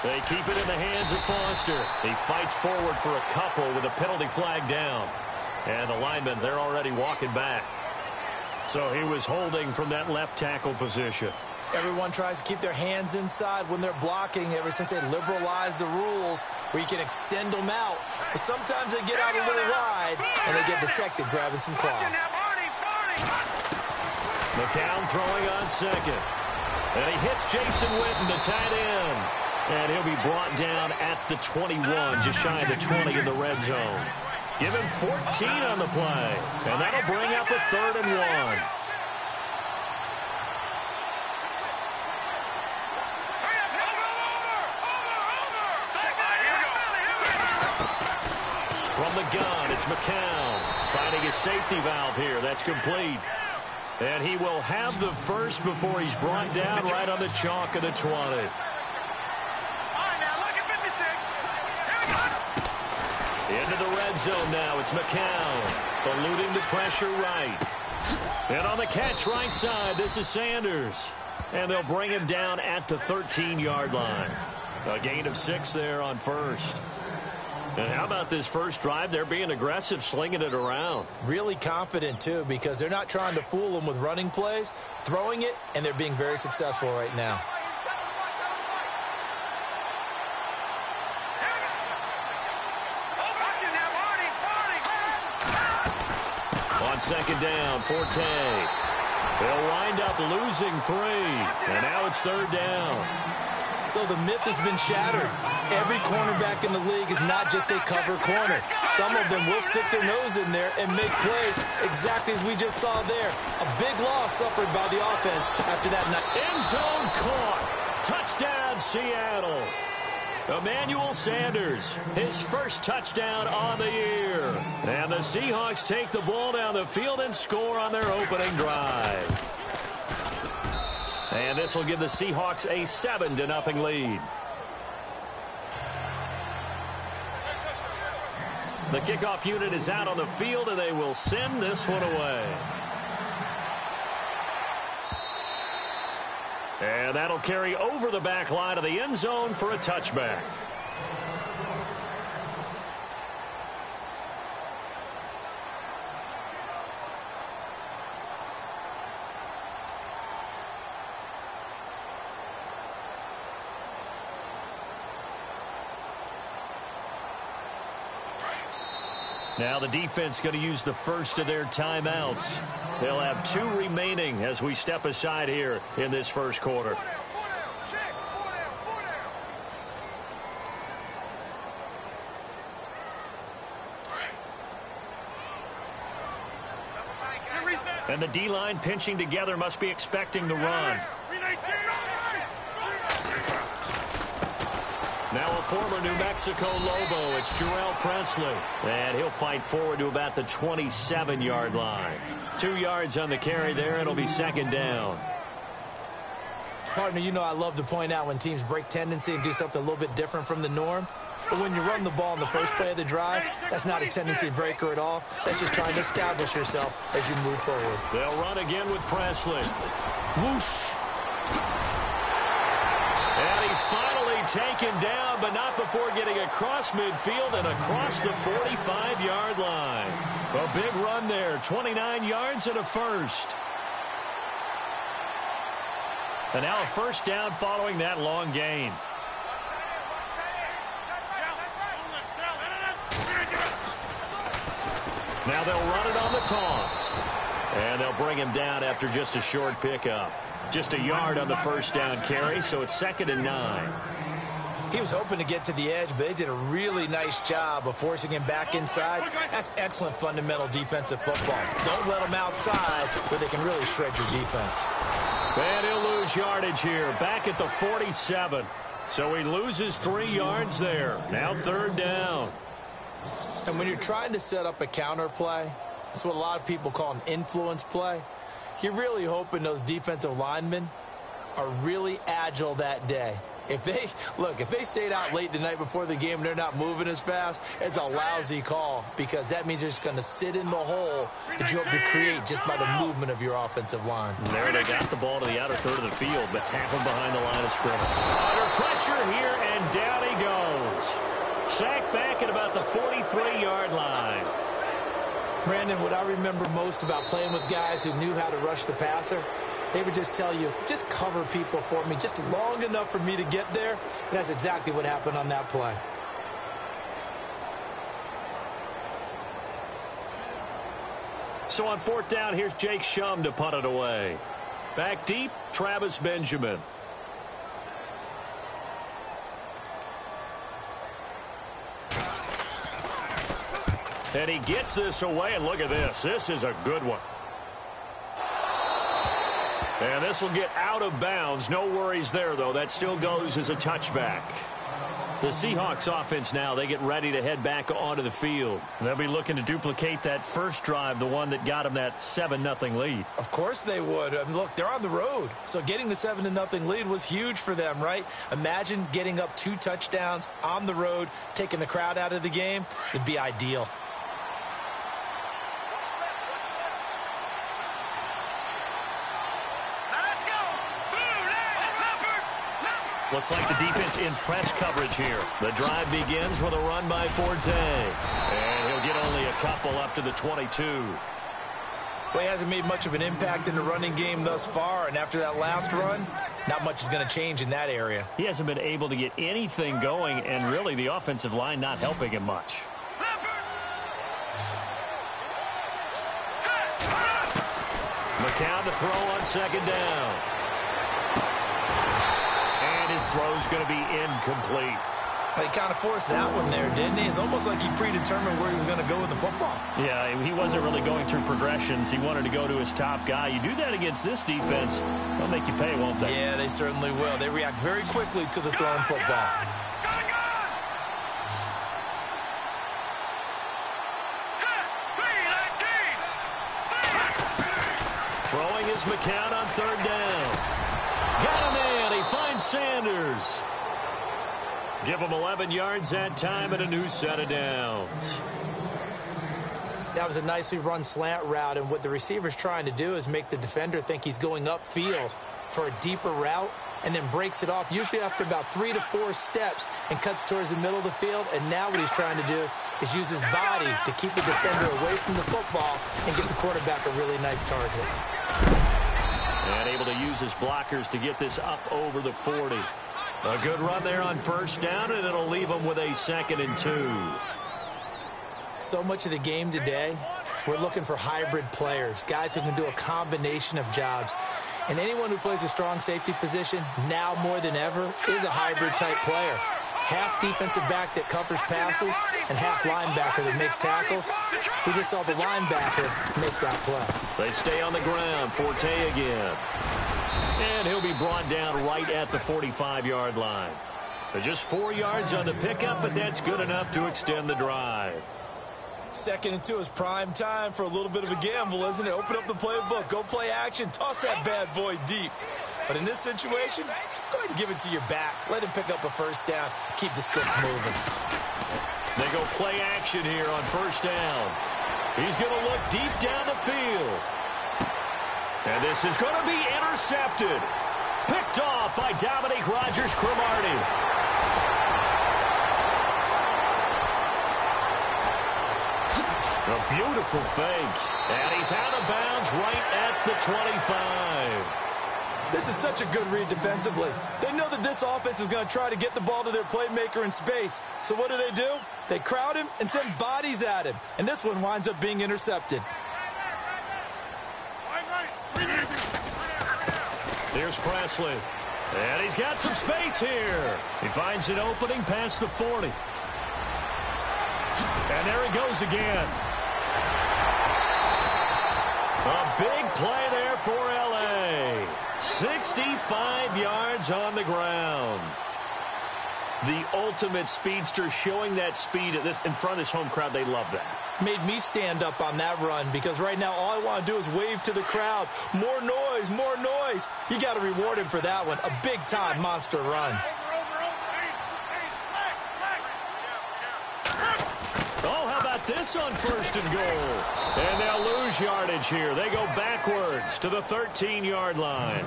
They keep it in the hands of Foster. He fights forward for a couple with a penalty flag down. And the linemen, they're already walking back. So he was holding from that left tackle position. Everyone tries to keep their hands inside when they're blocking ever since they liberalized the rules where you can extend them out. But sometimes they get out a little wide and they get detected grabbing some cloth. McCown throwing on second. And he hits Jason Witten, the tight end. And he'll be brought down at the 21, just shy of the 20 in the red zone. Give him 14 on the play. And that'll bring up a 3rd and 1. From the gun, it's McCown finding his safety valve here. That's complete. And he will have the first before he's brought down right on the chalk of the 20. Into the red zone now. It's McCown eluding the pressure right. And on the catch right side, this is Sanders. And they'll bring him down at the 13-yard line. A gain of 6 there on first. And how about this first drive? They're being aggressive, slinging it around. Really confident, too, because they're not trying to fool them with running plays, throwing it, and they're being very successful right now. On second down, Forte. They'll wind up losing 3. And now it's 3rd down. So the myth has been shattered. Every cornerback in the league is not just a cover corner. Some of them will stick their nose in there and make plays exactly as we just saw there. A big loss suffered by the offense after that night. End zone caught. Touchdown, Seattle. Emmanuel Sanders, his first touchdown on the year. And the Seahawks take the ball down the field and score on their opening drive. And this will give the Seahawks a 7-0 lead. The kickoff unit is out on the field, and they will send this one away. And that'll carry over the back line of the end zone for a touchback. Now the defense going to use the first of their timeouts. They'll have 2 remaining as we step aside here in this first quarter. And the D-line pinching together must be expecting the run. Now a former New Mexico Lobo, it's Jarrell Presley. And he'll fight forward to about the 27-yard line. 2 yards on the carry there. It'll be 2nd down. Partner, you know I love to point out when teams break tendency and do something a little bit different from the norm. But when you run the ball in the first play of the drive, that's not a tendency breaker at all. That's just trying to establish yourself as you move forward. They'll run again with Presley. Whoosh. And he's finally take him down, but not before getting across midfield and across the 45-yard line. A big run there, 29 yards and a first. And now a first down following that long gain. Now they'll run it on the toss. And they'll bring him down after just a short pickup. Just a yard on the first down carry, so it's 2nd and 9. He was hoping to get to the edge, but they did a really nice job of forcing him back inside. That's excellent fundamental defensive football. Don't let him outside where they can really shred your defense. And he'll lose yardage here, back at the 47. So he loses 3 yards there. Now 3rd down. And when you're trying to set up a counter play, that's what a lot of people call an influence play. You're really hoping those defensive linemen are really agile that day. If they stayed out late the night before the game and they're not moving as fast, it's a lousy call because that means they're just going to sit in the hole that you hope to create just by the movement of your offensive line. There they got the ball to the outer third of the field, but tackled behind the line of scrimmage. Under pressure here, and down he goes. Sacked back at about the 43-yard line. Brandon, what I remember most about playing with guys who knew how to rush the passer, they would just tell you, just cover people for me, just long enough for me to get there. And that's exactly what happened on that play. So on 4th down, here's Jake Shum to punt it away. Back deep, Travis Benjamin. And he gets this away, and look at this. This is a good one. And this will get out of bounds. No worries there, though. That still goes as a touchback. The Seahawks offense now, they get ready to head back onto the field. They'll be looking to duplicate that first drive, the one that got them that 7-0 lead. Of course they would. I mean, look, they're on the road. So getting the 7-0 lead was huge for them, right? Imagine getting up 2 touchdowns on the road, taking the crowd out of the game. It'd be ideal. Looks like the defense in press coverage here. The drive begins with a run by Forte. And he'll get only a couple up to the 22. Well, he hasn't made much of an impact in the running game thus far. And after that last run, not much is going to change in that area. He hasn't been able to get anything going, and really the offensive line not helping him much. McCown to throw on 2nd down. His throw's going to be incomplete. He kind of forced that one there, didn't he? It's almost like he predetermined where he was going to go with the football. Yeah, he wasn't really going through progressions. He wanted to go to his top guy. You do that against this defense, they'll make you pay, won't they? Yeah, they certainly will. They react very quickly to the thrown football. Throwing is McCown on 3rd down. Got him in. He finds Sanders. Give him 11 yards that time and a new set of downs. That was a nicely run slant route, and what the receiver's trying to do is make the defender think he's going upfield for a deeper route and then breaks it off, usually after about 3 to 4 steps, and cuts towards the middle of the field. And now what he's trying to do is use his body to keep the defender away from the football and get the quarterback a really nice target. And able to use his blockers to get this up over the 40. A good run there on 1st down, and it'll leave him with a 2nd and 2. So much of the game today, we're looking for hybrid players, guys who can do a combination of jobs. And anyone who plays a strong safety position, now more than ever, is a hybrid-type player. Half defensive back that covers passes and half linebacker that makes tackles. We just saw the linebacker make that play. They stay on the ground. Forte again. And he'll be brought down right at the 45-yard line. So just 4 yards on the pickup, but that's good enough to extend the drive. 2nd and 2 is prime time for a little bit of a gamble, isn't it? Open up the playbook, go play action, toss that bad boy deep. But in this situation, go ahead and give it to your back. Let him pick up a 1st down. Keep the sticks moving. They go play action here on 1st down. He's going to look deep down the field. And this is going to be intercepted. Picked off by Dominique Rodgers-Cromartie. A beautiful fake. And he's out of bounds right at the 25. This is such a good read defensively. They know that this offense is going to try to get the ball to their playmaker in space. So what do? They crowd him and send bodies at him. And this one winds up being intercepted. Here's Presley. And he's got some space here. He finds an opening past the 40. And there he goes again. A big play there for L.A. 65 yards on the ground. The ultimate speedster, showing that speed in front of this home crowd. They love that. Made me stand up on that run because right now all I want to do is wave to the crowd. More noise, more noise. You got to reward him for that one. A big-time monster run. Oh, how about this on 1st and goal? And they'll lose yardage here. They go backwards to the 13-yard line.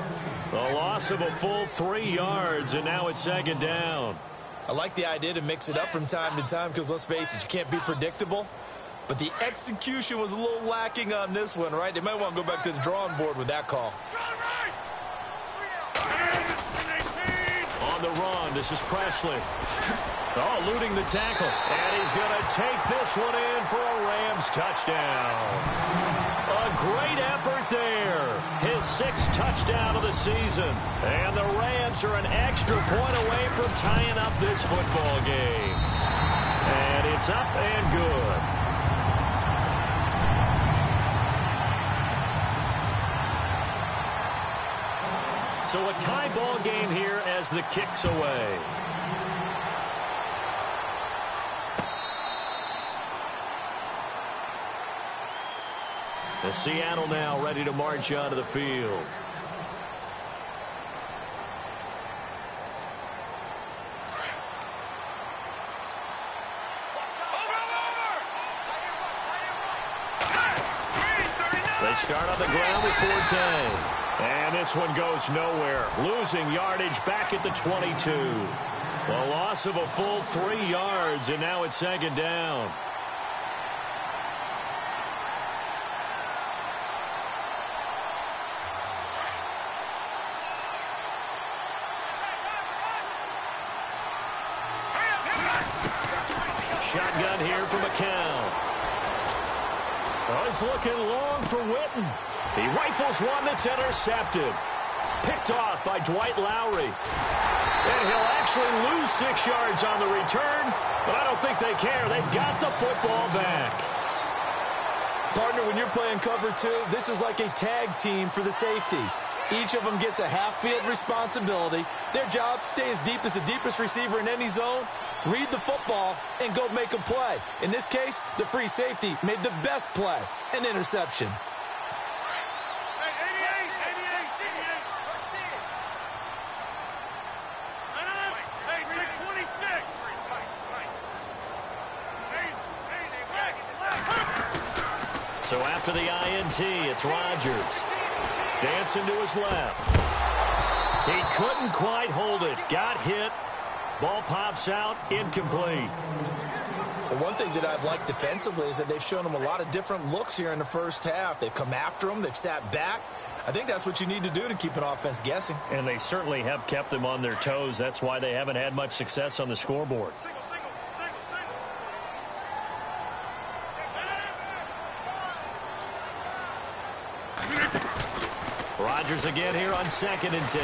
A loss of a full 3 yards, and now it's 2nd down. I like the idea to mix it up from time to time because, let's face it, you can't be predictable. But the execution was a little lacking on this one, right? They might want to go back to the drawing board with that call. On the run, this is Presley. Oh, eluding the tackle. And he's going to take this one in for a Rams touchdown. A great effort there. His 6th touchdown of the season. And the Rams are an extra point away from tying up this football game. And it's up and good. So a tie ball game here as the kick's away. The Seattle now ready to march onto the field. They start on the ground with 4-10. And this one goes nowhere. Losing yardage back at the 22. A loss of a full 3 yards, and now it's 2nd down. Shotgun here for McCown. Oh, he's looking long for Witten. He rifles one that's intercepted. Picked off by Dwight Lowry. And he'll actually lose 6 yards on the return, but I don't think they care. They've got the football back. Partner, when you're playing cover 2, this is like a tag team for the safeties. Each of them gets a half-field responsibility. Their job, stay as deep as the deepest receiver in any zone, read the football, and go make a play. In this case, the free safety made the best play, an interception. So after the INT, it's Rodgers. Dancing to his left. He couldn't quite hold it. Got hit. Ball pops out. Incomplete. Well, one thing that I've liked defensively is that they've shown him a lot of different looks here in the first half. They've come after him. They've sat back. I think that's what you need to do to keep an offense guessing. And they certainly have kept them on their toes. That's why they haven't had much success on the scoreboard. Rodgers again here on 2nd and 10.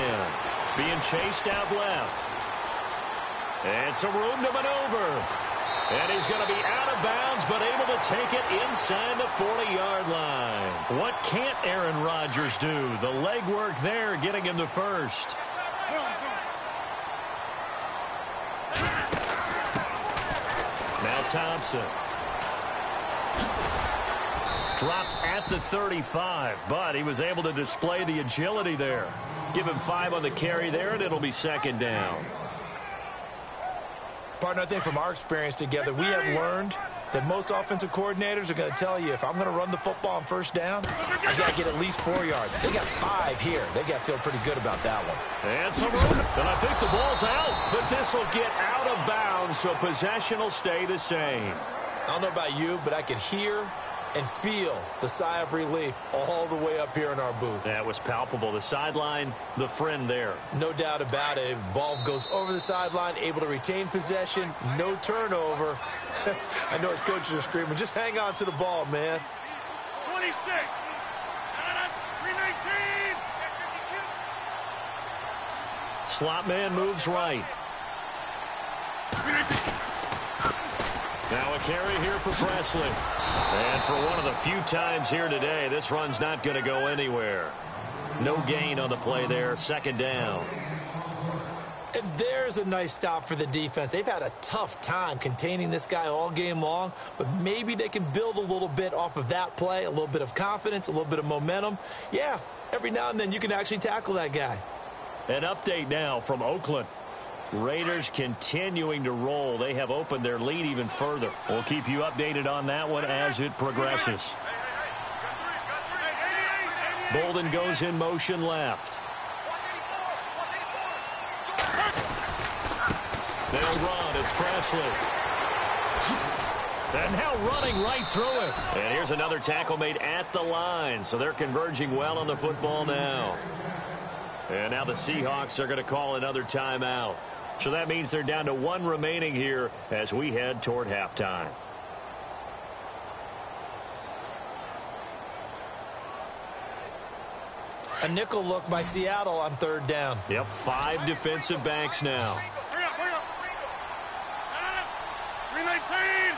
Being chased out left. And some room to maneuver. And he's going to be out of bounds, but able to take it inside the 40-yard line. What can't Aaron Rodgers do? The legwork there getting him to first. Now Thompson. Dropped at the 35, but he was able to display the agility there. Give him 5 on the carry there, and it'll be 2nd down. Partner, I think from our experience together, we have learned that most offensive coordinators are going to tell you, if I'm going to run the football on 1st down, I've got to get at least 4 yards. They got 5 here. They got to feel pretty good about that one. And some room. And I think the ball's out, but this will get out of bounds, so possession will stay the same. I don't know about you, but I could hear and feel the sigh of relief all the way up here in our booth. That was palpable. The sideline, the friend there. No doubt about it. Ball goes over the sideline, able to retain possession, no turnover. I know his coaches are screaming, just hang on to the ball, man. 26. 319. Slot man moves right. Now a carry here for Presley. And for one of the few times here today, this run's not going to go anywhere. No gain on the play there. Second down. And there's a nice stop for the defense. They've had a tough time containing this guy all game long, but maybe they can build a little bit off of that play, a little bit of confidence, a little bit of momentum. Yeah, every now and then you can actually tackle that guy. An update now from Oakland. Raiders continuing to roll. They have opened their lead even further. We'll keep you updated on that one as it progresses. Bolden goes in motion left. They'll run. It's Presley. And now running right through it. And here's another tackle made at the line. So they're converging well on the football now. And now the Seahawks are going to call another timeout. So that means they're down to one remaining here as we head toward halftime. A nickel look by Seattle on third down. Yep, 5 defensive backs now. Hurry up. 319.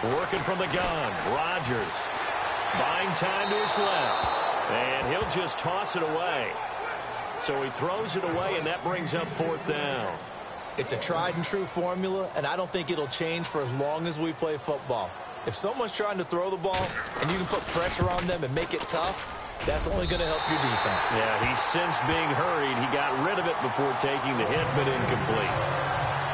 Over. Working from the gun, Rodgers. Buying time to his left. And he'll just toss it away. So he throws it away, and that brings up fourth down. It's a tried and true formula, and I don't think it'll change for as long as we play football. If someone's trying to throw the ball and you can put pressure on them and make it tough, that's only going to help your defense. Yeah, he's since being hurried. He got rid of it before taking the hit, but incomplete.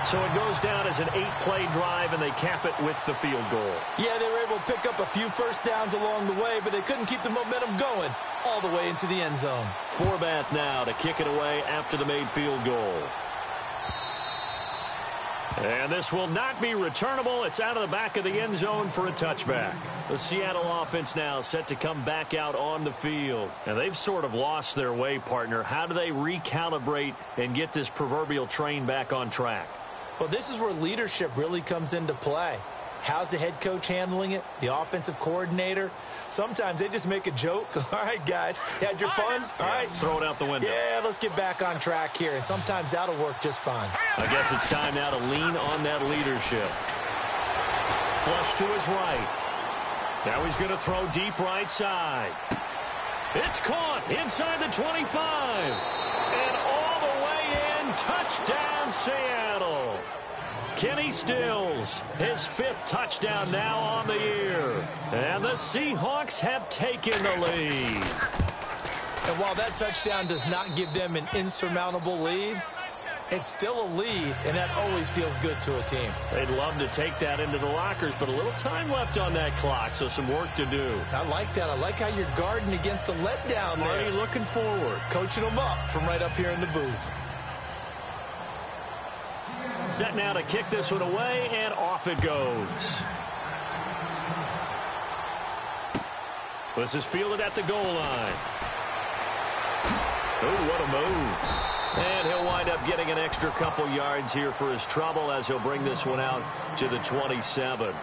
So it goes down as an 8-play drive, and they cap it with the field goal. Yeah, they were able to pick up a few first downs along the way, but they couldn't keep the momentum going all the way into the end zone. Forbath now to kick it away after the made field goal. And this will not be returnable. It's out of the back of the end zone for a touchback. The Seattle offense now set to come back out on the field. And they've sort of lost their way, partner. How do they recalibrate and get this proverbial train back on track? Well, this is where leadership really comes into play. How's the head coach handling it? The offensive coordinator? Sometimes they just make a joke. All right, guys, had your fun? All right. Throw it out the window. Yeah, let's get back on track here. And sometimes that'll work just fine. I guess it's time now to lean on that leadership. Flush to his right. Now he's going to throw deep right side. It's caught inside the 25. And all the way in, touchdown Seattle. Kenny Stills, his 5th touchdown now on the year. And the Seahawks have taken the lead. And while that touchdown does not give them an insurmountable lead, it's still a lead, and that always feels good to a team. They'd love to take that into the lockers, but a little time left on that clock, so some work to do. I like that. I like how you're guarding against a letdown there. Already looking forward. Coaching them up from right up here in the booth. Set now to kick this one away, and off it goes. This is fielded at the goal line. Oh, what a move. And he'll wind up getting an extra couple yards here for his trouble as he'll bring this one out to the 27.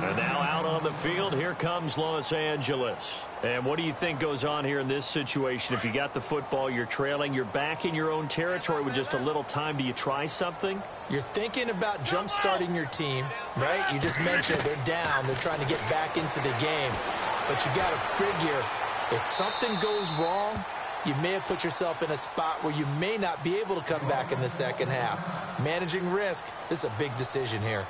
And now out on the field, here comes Los Angeles. And what do you think goes on here in this situation? If you got the football, you're trailing, you're back in your own territory with just a little time. Do you try something? You're thinking about jump-starting your team, right? You just mentioned they're down. They're trying to get back into the game. But you got to figure if something goes wrong, you may have put yourself in a spot where you may not be able to come back in the second half. Managing risk, this is a big decision here.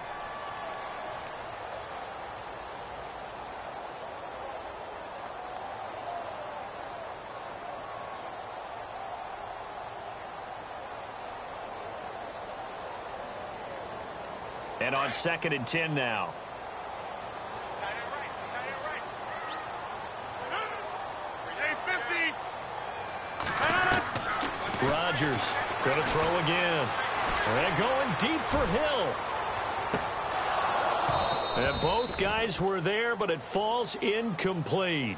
And on 2nd and 10 now. Rodgers Going to throw again. And going deep for Hill. And both guys were there, but it falls incomplete.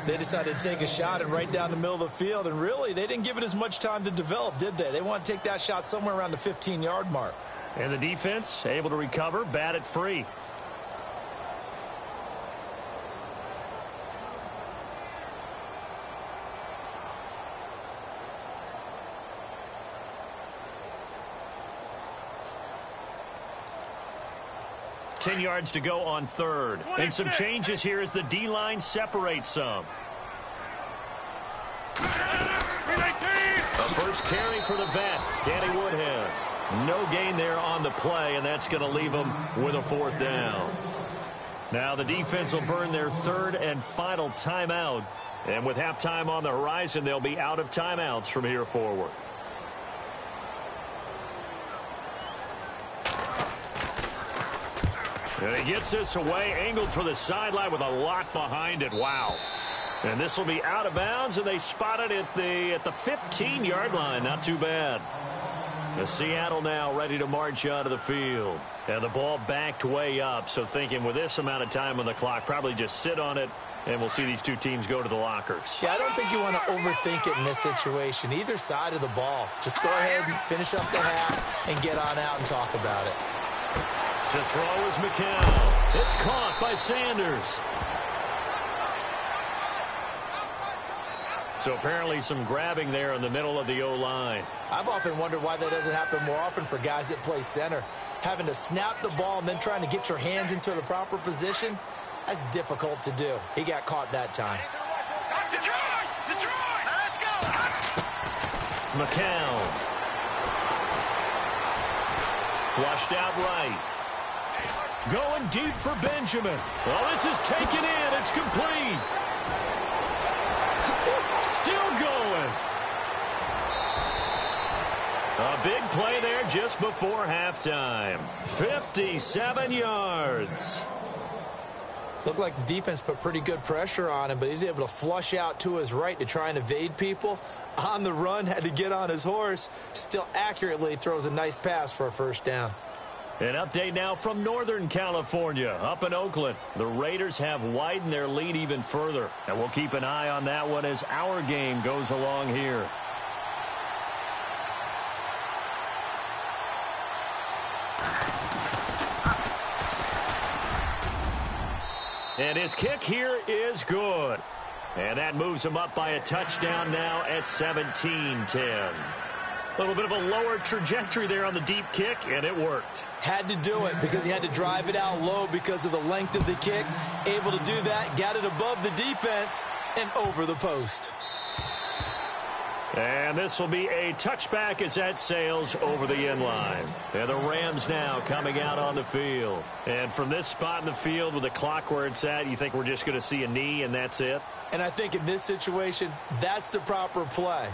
They decided to take a shot and right down the middle of the field, and really, they didn't give it as much time to develop, did they? They want to take that shot somewhere around the 15-yard mark. And the defense able to recover, bat it free. Ten yards to go on third. And some changes here as the D-line separates some. A first carry for the vet, Danny Woodhead. No gain there on the play, and that's going to leave them with a fourth down. Now the defense will burn their third and final timeout. And with halftime on the horizon, they'll be out of timeouts from here forward. And he gets this away, angled for the sideline with a lot behind it. Wow. And this will be out of bounds, and they spot it at the 15-yard line. Not too bad. The Seattle now ready to march out of the field. And the ball backed way up, so thinking with this amount of time on the clock, probably just sit on it, and we'll see these two teams go to the lockers. Yeah, I don't think you want to overthink it in this situation. Either side of the ball. Just go ahead and finish up the half and get on out and talk about it. To throw is McCown. It's caught by Sanders. So apparently some grabbing there in the middle of the O-line. I've often wondered why that doesn't happen more often for guys that play center. Having to snap the ball and then trying to get your hands into the proper position, that's difficult to do. He got caught that time. McCown. Flushed out right. Going deep for Benjamin. Well, this is taken in. It's complete. Still going. A big play there just before halftime. 57 yards. Looked like the defense put pretty good pressure on him, but he's able to flush out to his right to try and evade people. On the run, had to get on his horse. Still accurately throws a nice pass for a first down. An update now from Northern California, up in Oakland. The Raiders have widened their lead even further, and we'll keep an eye on that one as our game goes along here. And his kick here is good. And that moves him up by a touchdown now at 17-10. A little bit of a lower trajectory there on the deep kick, and it worked. Had to do it because he had to drive it out low because of the length of the kick. Able to do that, got it above the defense, and over the post. And this will be a touchback as that sails over the end line. And the Rams now coming out on the field. And from this spot in the field with the clock where it's at, you think we're just going to see a knee and that's it? And I think in this situation, that's the proper play.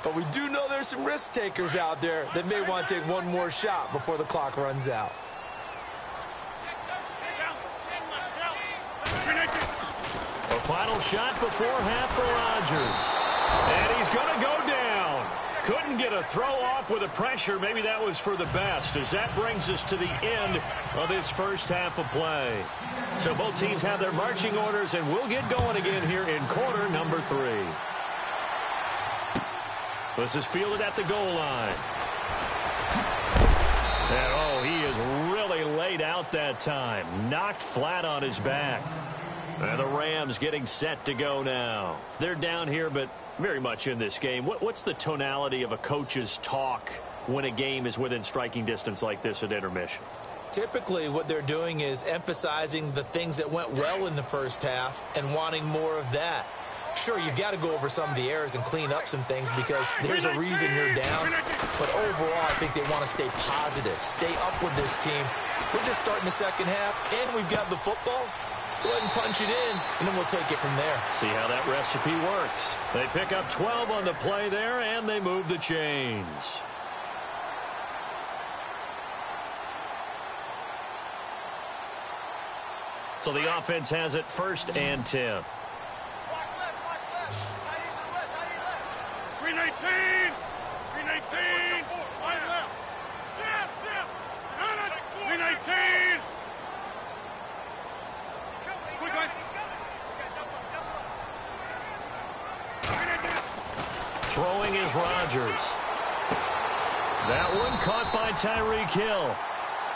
But we do know there's some risk takers out there that may want to take one more shot before the clock runs out. A final shot before half for Rodgers. And he's going to go down. Couldn't get a throw off with the pressure. Maybe that was for the best, as that brings us to the end of this first half of play. So both teams have their marching orders, and we'll get going again here in quarter number 3. This is fielded at the goal line. And, oh, he is really laid out that time. Knocked flat on his back. And the Rams getting set to go now. They're down here, but very much in this game. What's the tonality of a coach's talk when a game is within striking distance like this at intermission? Typically, what they're doing is emphasizing the things that went well in the first half and wanting more of that. Sure, you've got to go over some of the errors and clean up some things because there's a reason you're down. But overall, I think they want to stay positive, stay up with this team. We're just starting the second half, and we've got the football. Let's go ahead and punch it in, and then we'll take it from there. See how that recipe works. They pick up 12 on the play there, and they move the chains. So the offense has it 1st and 10. Throwing is Rodgers. That one caught by Tyreek Hill.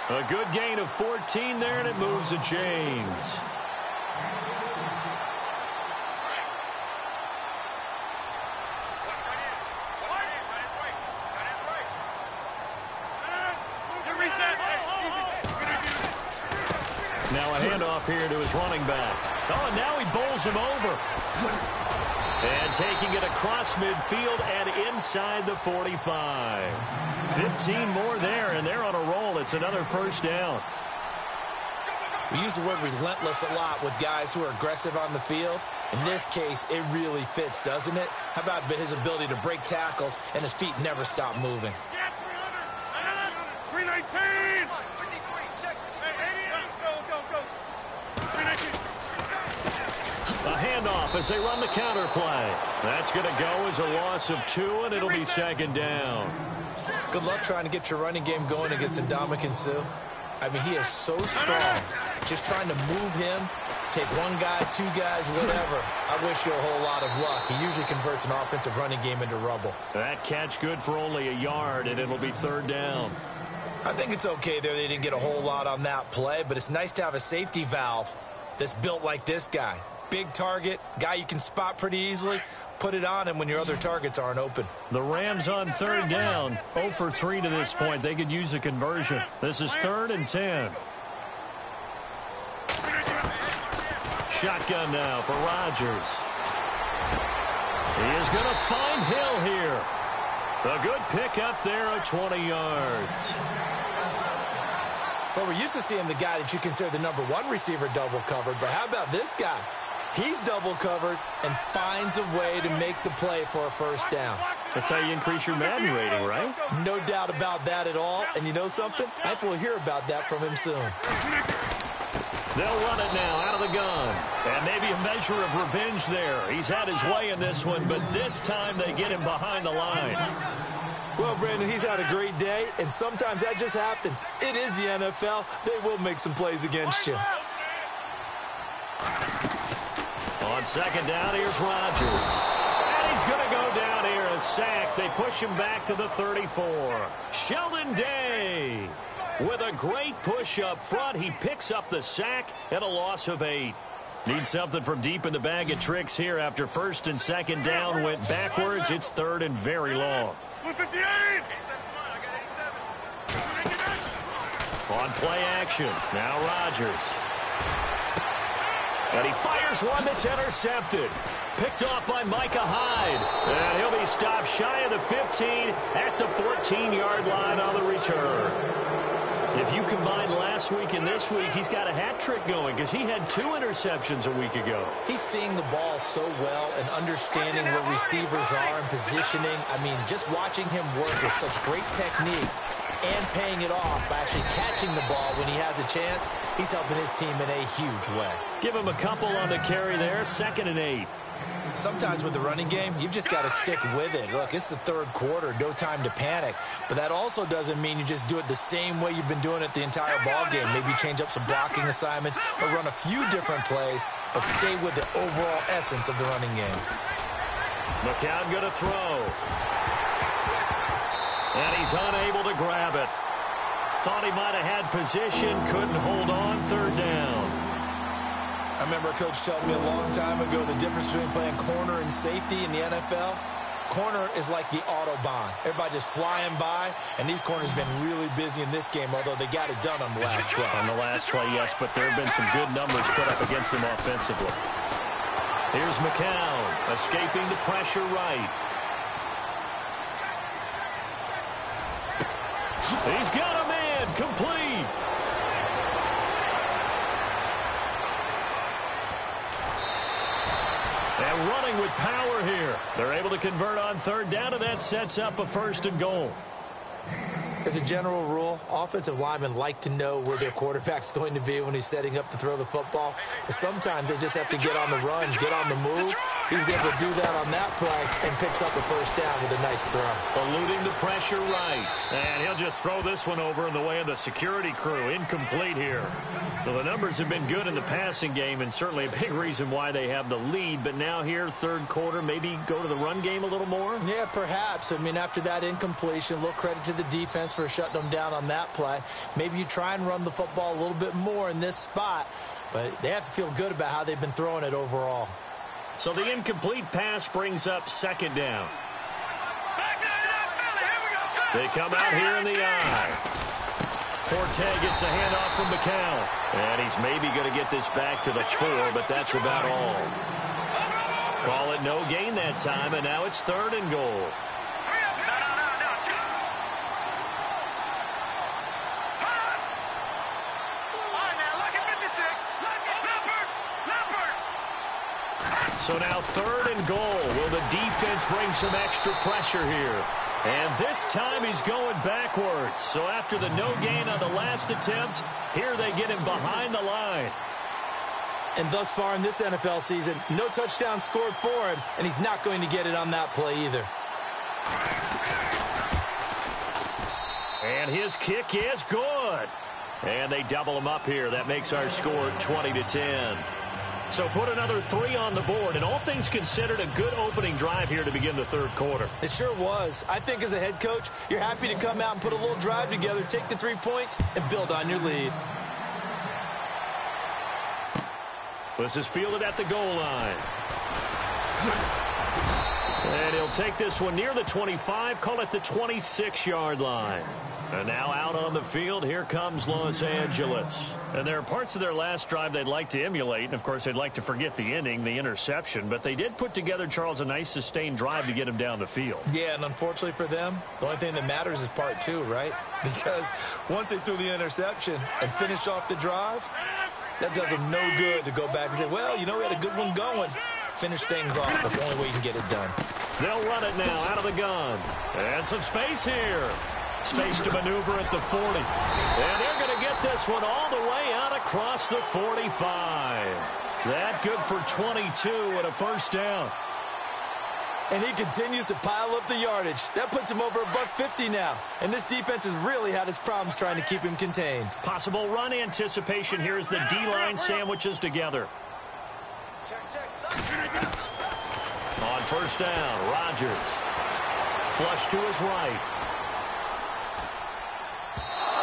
A good gain of 14 there, and it moves the chains. Now a handoff here to his running back. Oh, and now he bowls him over. And taking it across midfield and inside the 45. 15 more there, and they're on a roll. It's another first down. We use the word relentless a lot with guys who are aggressive on the field. In this case, it really fits, doesn't it? How about his ability to break tackles and his feet never stop moving? 319! A handoff as they run the counter play. That's going to go as a loss of 2, and it'll be second down. Good luck trying to get your running game going against Ndamukong Suh. I mean, he is so strong. Just trying to move him, take one guy, two guys, whatever. I wish you a whole lot of luck. He usually converts an offensive running game into rubble. That catch good for only a yard, and it'll be third down. I think it's okay there. They didn't get a whole lot on that play, but it's nice to have a safety valve that's built like this guy. Big target, guy you can spot pretty easily. Put it on him when your other targets aren't open. The Rams on third down. 0 for 3 to this point. They could use a conversion. This is 3rd and 10. Shotgun now for Rodgers. He is going to find Hill here. A good pick up there at 20 yards. Well, we're used to seeing the guy that you consider the #1 receiver double covered, but how about this guy? He's double covered and finds a way to make the play for a first down. That's how you increase your Madden rating, right? No doubt about that at all. And you know something? I think we'll hear about that from him soon. They'll run it now out of the gun. And maybe a measure of revenge there. He's had his way in this one, but this time they get him behind the line. Well, Brandon, he's had a great day, and sometimes that just happens. It is the NFL. They will make some plays against you. On second down, here's Rodgers. And he's going to go down here, a sack. They push him back to the 34. Sheldon Day with a great push up front. He picks up the sack and a loss of 8. Needs something from deep in the bag of tricks here after first and second down went backwards. It's 3rd and very long. 158! On play action, now Rodgers. And he fires one that's intercepted. Picked off by Micah Hyde. And he'll be stopped shy of the 15 at the 14-yard line on the return. If you combine last week and this week, he's got a hat trick going because he had 2 interceptions a week ago. He's seeing the ball so well and understanding where receivers are and positioning. I mean, just watching him work with such great technique and paying it off by actually catching the ball when he has a chance, he's helping his team in a huge way. Give him a couple on the carry there, 2nd and 8. Sometimes with the running game, you've just got to stick with it. Look, it's the 3rd quarter, no time to panic. But that also doesn't mean you just do it the same way you've been doing it the entire ball game. Maybe change up some blocking assignments or run a few different plays, but stay with the overall essence of the running game. McCown going to throw. And he's unable to grab it. Thought he might have had position, couldn't hold on, 3rd down. I remember a coach telling me a long time ago the difference between playing corner and safety in the NFL. Corner is like the Autobahn. Everybody just flying by, and these corners have been really busy in this game, although they got it done on the last play. On the last play, yes, but there have been some good numbers put up against them offensively. Here's McCown, escaping the pressure right. He's got a man, complete. And running with power here. They're able to convert on 3rd down, and that sets up a 1st and goal. As a general rule, offensive linemen like to know where their quarterback's going to be when he's setting up to throw the football. But sometimes they just have to get on the run, get on the move. He was able to do that on that play and picks up a first down with a nice throw. Eluding the pressure right. And he'll just throw this one over in the way of the security crew. Incomplete here. Well, the numbers have been good in the passing game and certainly a big reason why they have the lead. But now here, third quarter, maybe go to the run game a little more? Yeah, perhaps. I mean, after that incompletion, a little credit to the defense for shutting them down on that play. Maybe you try and run the football a little bit more in this spot, but they have to feel good about how they've been throwing it overall. So the incomplete pass brings up second down. They come out here in the eye. Forte gets a handoff from McCown. And he's maybe going to get this back to the 4, but that's about all. Call it no gain that time, and now it's 3rd and goal. So now 3rd and goal. Will the defense bring some extra pressure here? And this time he's going backwards. So after the no gain on the last attempt, here they get him behind the line. And thus far in this NFL season, no touchdown scored for him, and he's not going to get it on that play either. And his kick is good. And they double him up here. That makes our score 20-10. So put another 3 on the board, and all things considered, a good opening drive here to begin the third quarter. It sure was. I think as a head coach, you're happy to come out and put a little drive together, take the 3 points, and build on your lead. This is fielded at the goal line. And he'll take this one near the 25, call it the 26-yard line. And now out on the field, here comes Los Angeles. And there are parts of their last drive they'd like to emulate. And, of course, they'd like to forget the inning, the interception. But they did put together, Charles, a nice sustained drive to get him down the field. Yeah, and unfortunately for them, the only thing that matters is part 2, right? Because once they threw the interception and finished off the drive, that does them no good to go back and say, well, you know, we had a good one going. Finish things off. That's the only way you can get it done. They'll run it now out of the gun. And some space here. Space to maneuver at the 40. And they're going to get this one all the way out across the 45. That good for 22 and a first down. And he continues to pile up the yardage. That puts him over $150 now. And this defense has really had its problems trying to keep him contained. Possible run anticipation here as the D-line sandwiches together. On first down, Rodgers. Flush to his right.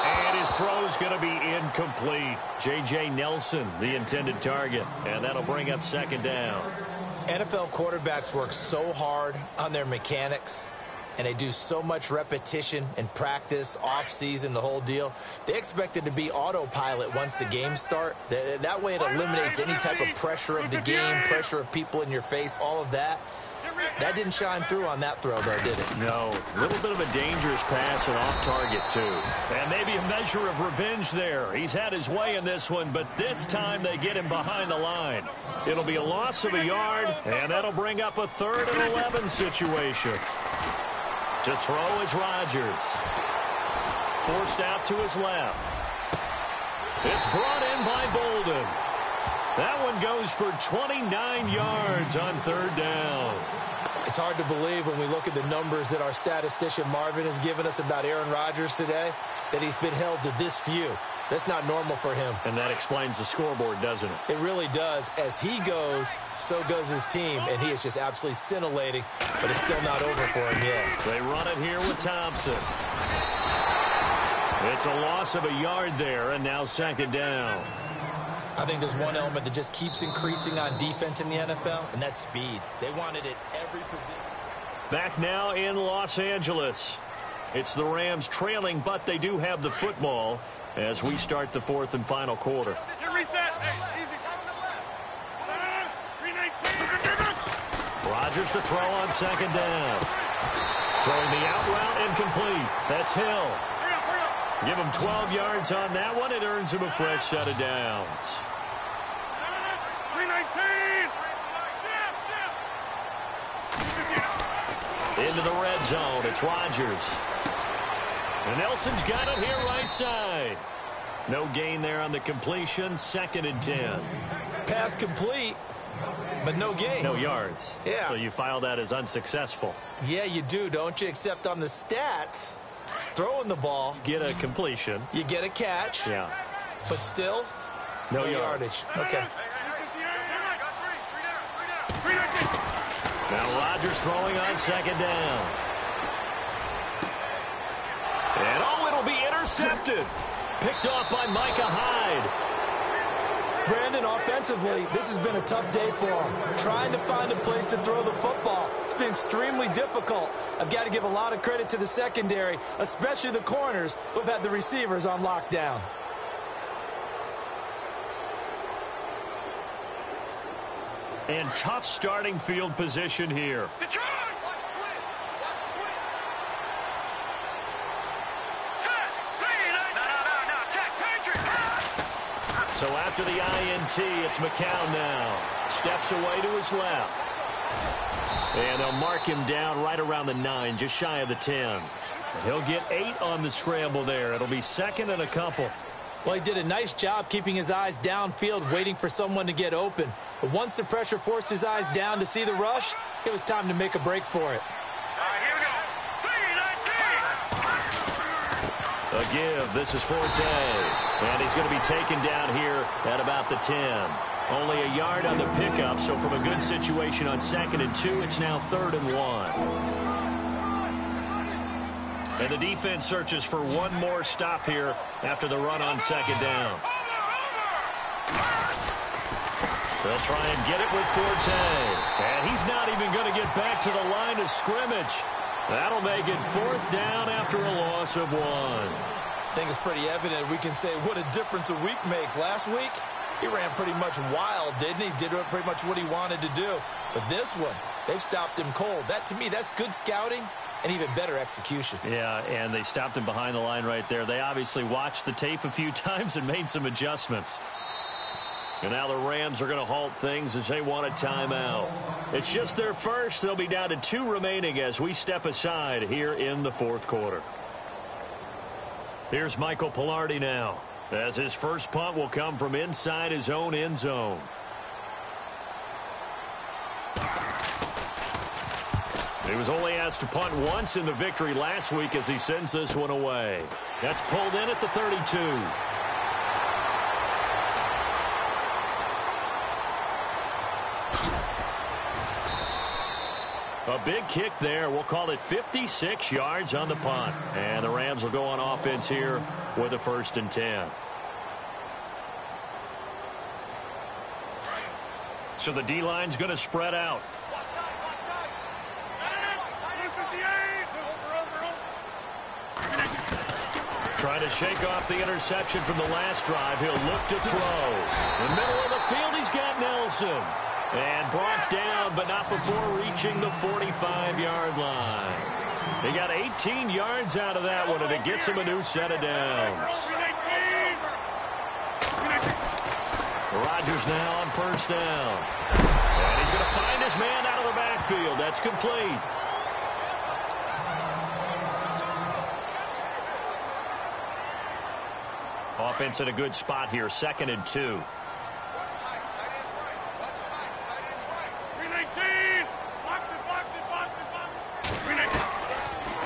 And his throw's going to be incomplete. J.J. Nelson, the intended target. And that'll bring up second down. NFL quarterbacks work so hard on their mechanics, and they do so much repetition and practice, off-season, the whole deal. They expect it to be autopilot once the games start. That way it eliminates any type of pressure of the game, pressure of people in your face, all of that. That didn't shine through on that throw, though, did it? No. A little bit of a dangerous pass and off target, too. And maybe a measure of revenge there. He's had his way in this one, but this time they get him behind the line. It'll be a loss of a yard, and that'll bring up a 3rd and 11 situation. To throw is Rodgers. Forced out to his left. It's brought in by Bolden. That one goes for 29 yards on 3rd down. It's hard to believe when we look at the numbers that our statistician Marvin has given us about Aaron Rodgers today, that he's been held to this few. That's not normal for him. And that explains the scoreboard, doesn't it? It really does. As he goes, so goes his team, and he is just absolutely scintillating, but it's still not over for him yet. They run it here with Thompson. It's a loss of a yard there, and now second down. I think there's one element that just keeps increasing on defense in the NFL, and that's speed. They want it at every position. Back now in Los Angeles. It's the Rams trailing, but they do have the football as we start the 4th and final quarter. Rodgers to throw on second down. Throwing the out route incomplete. That's Hill. Give him 12 yards on that one. It earns him a fresh set of downs. Into the red zone. It's Rodgers. And Nelson's got it here right side. No gain there on the completion. 2nd and 10. Pass complete, but no gain. No yards. Yeah. So you file that as unsuccessful. Yeah, you do, don't you? Except on the stats, throwing the ball. Get a completion. You get a catch. Yeah. But still, no yardage. Okay. Now Rodgers throwing on 2nd down. And it'll be intercepted. Picked off by Micah Hyde. Brandon, offensively, this has been a tough day for him. Trying to find a place to throw the football. It's been extremely difficult. I've got to give a lot of credit to the secondary, especially the corners who've had the receivers on lockdown. And tough starting field position here. So after the INT, it's McCown now. Steps away to his left. And they'll mark him down right around the 9, just shy of the 10. He'll get 8 on the scramble there. It'll be 2nd and a couple. Well, he did a nice job keeping his eyes downfield, waiting for someone to get open. But once the pressure forced his eyes down to see the rush, it was time to make a break for it. Here we go. A give. This is Forte. And he's going to be taken down here at about the 10. Only a yard on the pickup, so from a good situation on 2nd and 2, it's now 3rd and 1. And the defense searches for one more stop here after the run on 2nd down. They'll try and get it with Forte. And he's not even going to get back to the line of scrimmage. That'll make it 4th down after a loss of 1. I think it's pretty evident. We can say what a difference a week makes. Last week, he ran pretty much wild, didn't he? Did pretty much what he wanted to do. But this one, they've stopped him cold. That, to me, that's good scouting and even better execution. Yeah, and they stopped him behind the line right there. They obviously watched the tape a few times and made some adjustments. And now the Rams are going to halt things as they want a timeout. It's just their first. They'll be down to 2 remaining as we step aside here in the 4th quarter. Here's Michael Pilardi now, as his first punt will come from inside his own end zone. He was only asked to punt once in the victory last week as he sends this one away. That's pulled in at the 32. A big kick there. We'll call it 56 yards on the punt. And the Rams will go on offense here with a 1st and 10. So the D-line's going to spread out. Trying to shake off the interception from the last drive. He'll look to throw. In the middle of the field, he's got Nelson. And brought down, but not before reaching the 45-yard line. He got 18 yards out of that one, and it gets him a new set of downs. Rodgers now on 1st down. And he's going to find his man out of the backfield. That's complete. Offense in a good spot here, 2nd and 2.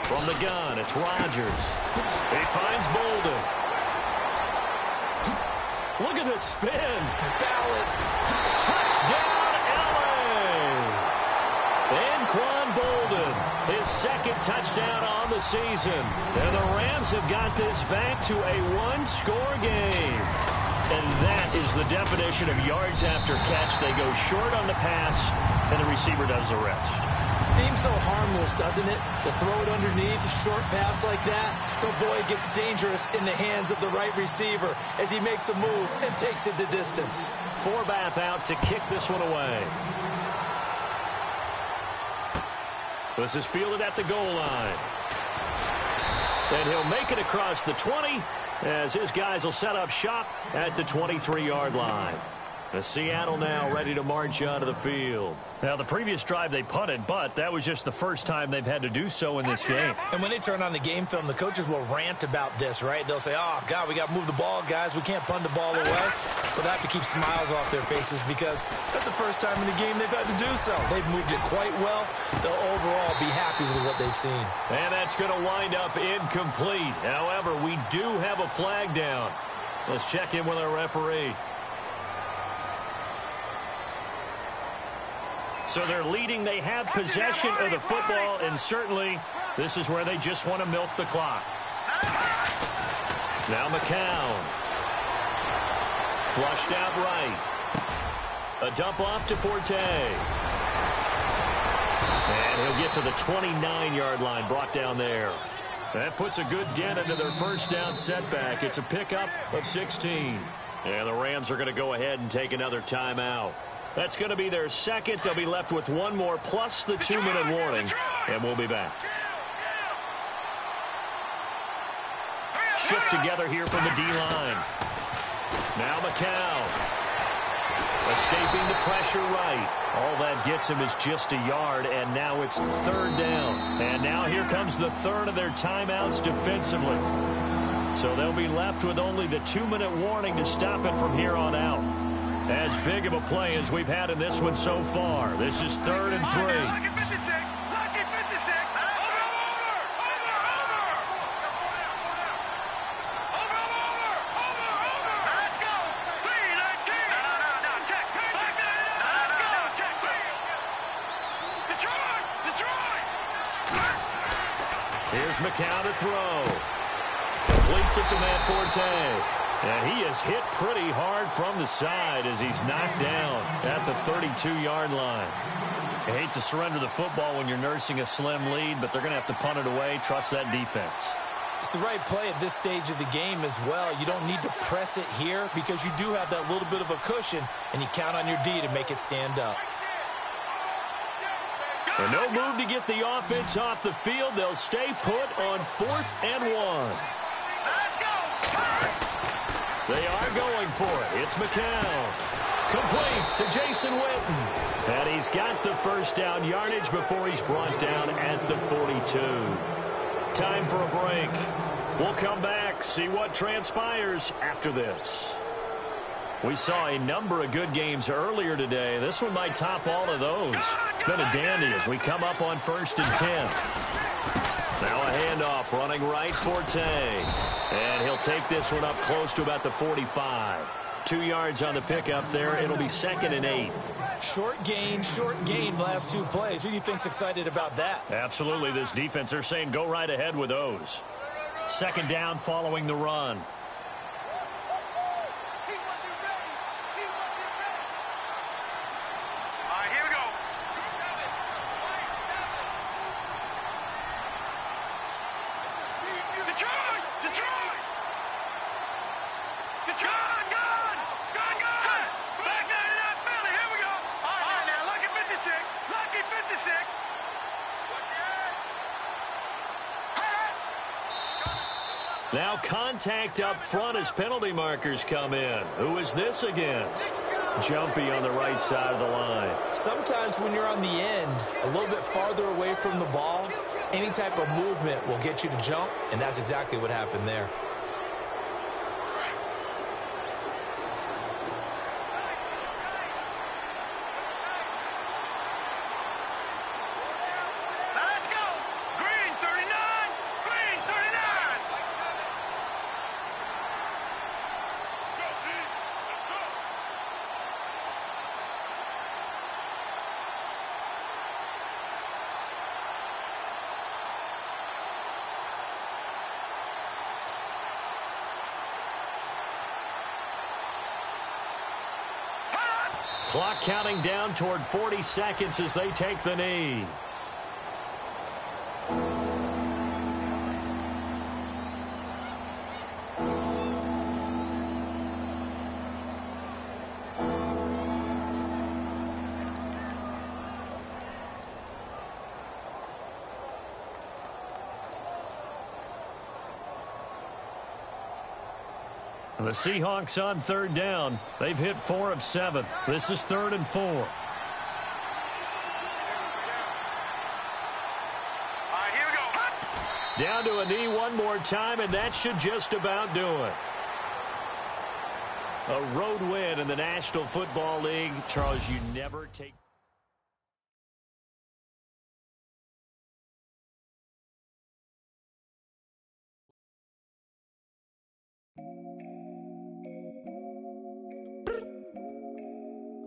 From the gun, it's Rodgers. He finds Bolden. Look at this spin. Balance. Touchdown, L.A. Anquan Bolden, his 2nd touchdown on the season. And the Rams have got this back to a 1-score game. And that is the definition of yards after catch. They go short on the pass, and the receiver does the rest. Seems so harmless, doesn't it? To throw it underneath, a short pass like that. But boy, it gets dangerous in the hands of the right receiver as he makes a move and takes it the distance. Forbath out to kick this one away. This is fielded at the goal line. And he'll make it across the 20 as his guys will set up shop at the 23-yard line. Seattle now ready to march onto the field. Now, the previous drive they punted, but that was just the first time they've had to do so in this game. And when they turn on the game film, the coaches will rant about this, right? They'll say, oh, God, we got to move the ball, guys. We can't punt the ball away. But they have to keep smiles off their faces because that's the first time in the game they've had to do so. They've moved it quite well. They'll overall be happy with what they've seen. And that's going to wind up incomplete. However, we do have a flag down. Let's check in with our referee. So they're leading. They have possession of the football, and certainly this is where they just want to milk the clock. Now McCown. Flushed out right. A dump off to Forte. And he'll get to the 29-yard line, brought down there. That puts a good dent into their first down setback. It's a pickup of 16. And the Rams are going to go ahead and take another timeout. That's going to be their second. They'll be left with one more plus the 2-minute warning, and we'll be back. Shift together here from the D-line. Now McCown. Escaping the pressure right. All that gets him is just a yard, and now it's third down. And now here comes the third of their timeouts defensively. So they'll be left with only the 2-minute warning to stop it from here on out. As big of a play as we've had in this one so far. This is 3rd and 3. Here's McCown to throw. Completes it to Matt Forte. And he is hit pretty hard from the side as he's knocked down at the 32-yard line. I hate to surrender the football when you're nursing a slim lead, but they're going to have to punt it away. Trust that defense. It's the right play at this stage of the game as well. You don't need to press it here because you do have that little bit of a cushion, and you count on your D to make it stand up. And no move to get the offense off the field. They'll stay put on 4th and 1. They are going for it. It's McCown. Complete to Jason Witten. And he's got the first down yardage before he's brought down at the 42. Time for a break. We'll come back, see what transpires after this. We saw a number of good games earlier today. This one might top all of those. It's been a dandy as we come up on 1st and 10. Now a handoff running right, Forte. And he'll take this one up close to about the 45. 2 yards on the pickup there. It'll be 2nd and 8. Short gain, last 2 plays. Who do you think's excited about that? Absolutely. This defense, they're saying go right ahead with those. 2nd down following the run. Now contact up front as penalty markers come in. Who is this against? Jumpy on the right side of the line. Sometimes when you're on the end, a little bit farther away from the ball, any type of movement will get you to jump, and that's exactly what happened there. Clock counting down toward 40 seconds as they take the knee. The Seahawks on third down. They've hit 4 of 7. This is 3rd and 4. All right, here we go. Down to a knee one more time, and that should just about do it. A road win in the National Football League. Charles, you never take...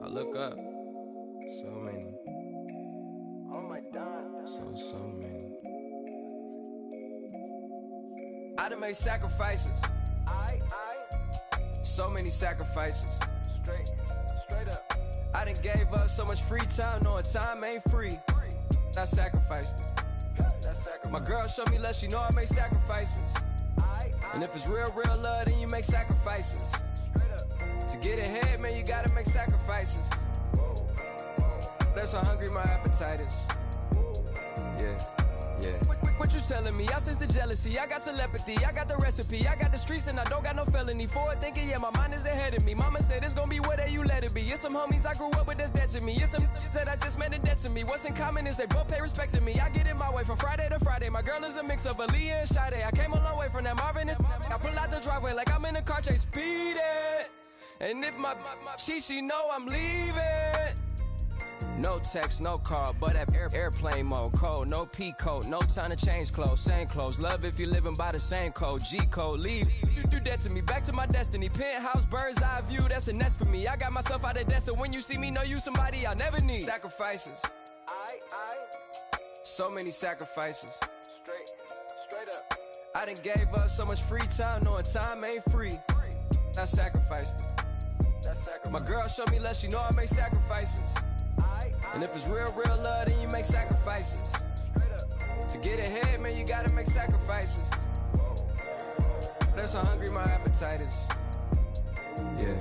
I look up. So many. Oh my God. So many. I done made sacrifices. So many sacrifices. Straight up. I done gave up so much free time, knowing time ain't free. I sacrificed it. My girl showed me love, she know I make sacrifices. And if it's real love, then you make sacrifices. To get ahead, man, you gotta make sacrifices. That's how hungry my appetite is. Yeah. What you telling me? I sense the jealousy, I got telepathy, I got the recipe, I got the streets and I don't got no felony. Forward thinking, yeah, my mind is ahead of me. Mama said it's gonna be whatever you let it be. It's some homies I grew up with that's dead to me. It's some that I just made a debt to me. What's in common is they both pay respect to me. I get in my way from Friday to Friday. My girl is a mix of Aaliyah and Sade. I came a long way from that Marvin and I pull out the driveway like I'm in a car chase speeding. And if my she know I'm leaving. No text, no call, but at airplane mode. Code, no P code, no time to change clothes. Same clothes, love if you're living by the same code. G code, leave. You do that to me, back to my destiny. Penthouse, bird's eye view, that's a nest for me. I got myself out of debt, so when you see me, know you somebody I'll never need. Sacrifices. So many sacrifices. Straight up. I done gave up so much free time, knowing time ain't free. I sacrificed it. My girl showed me love, she know I make sacrifices. And if it's real love, then you make sacrifices. To get ahead, man, you gotta make sacrifices. That's how hungry my appetite is. Yeah.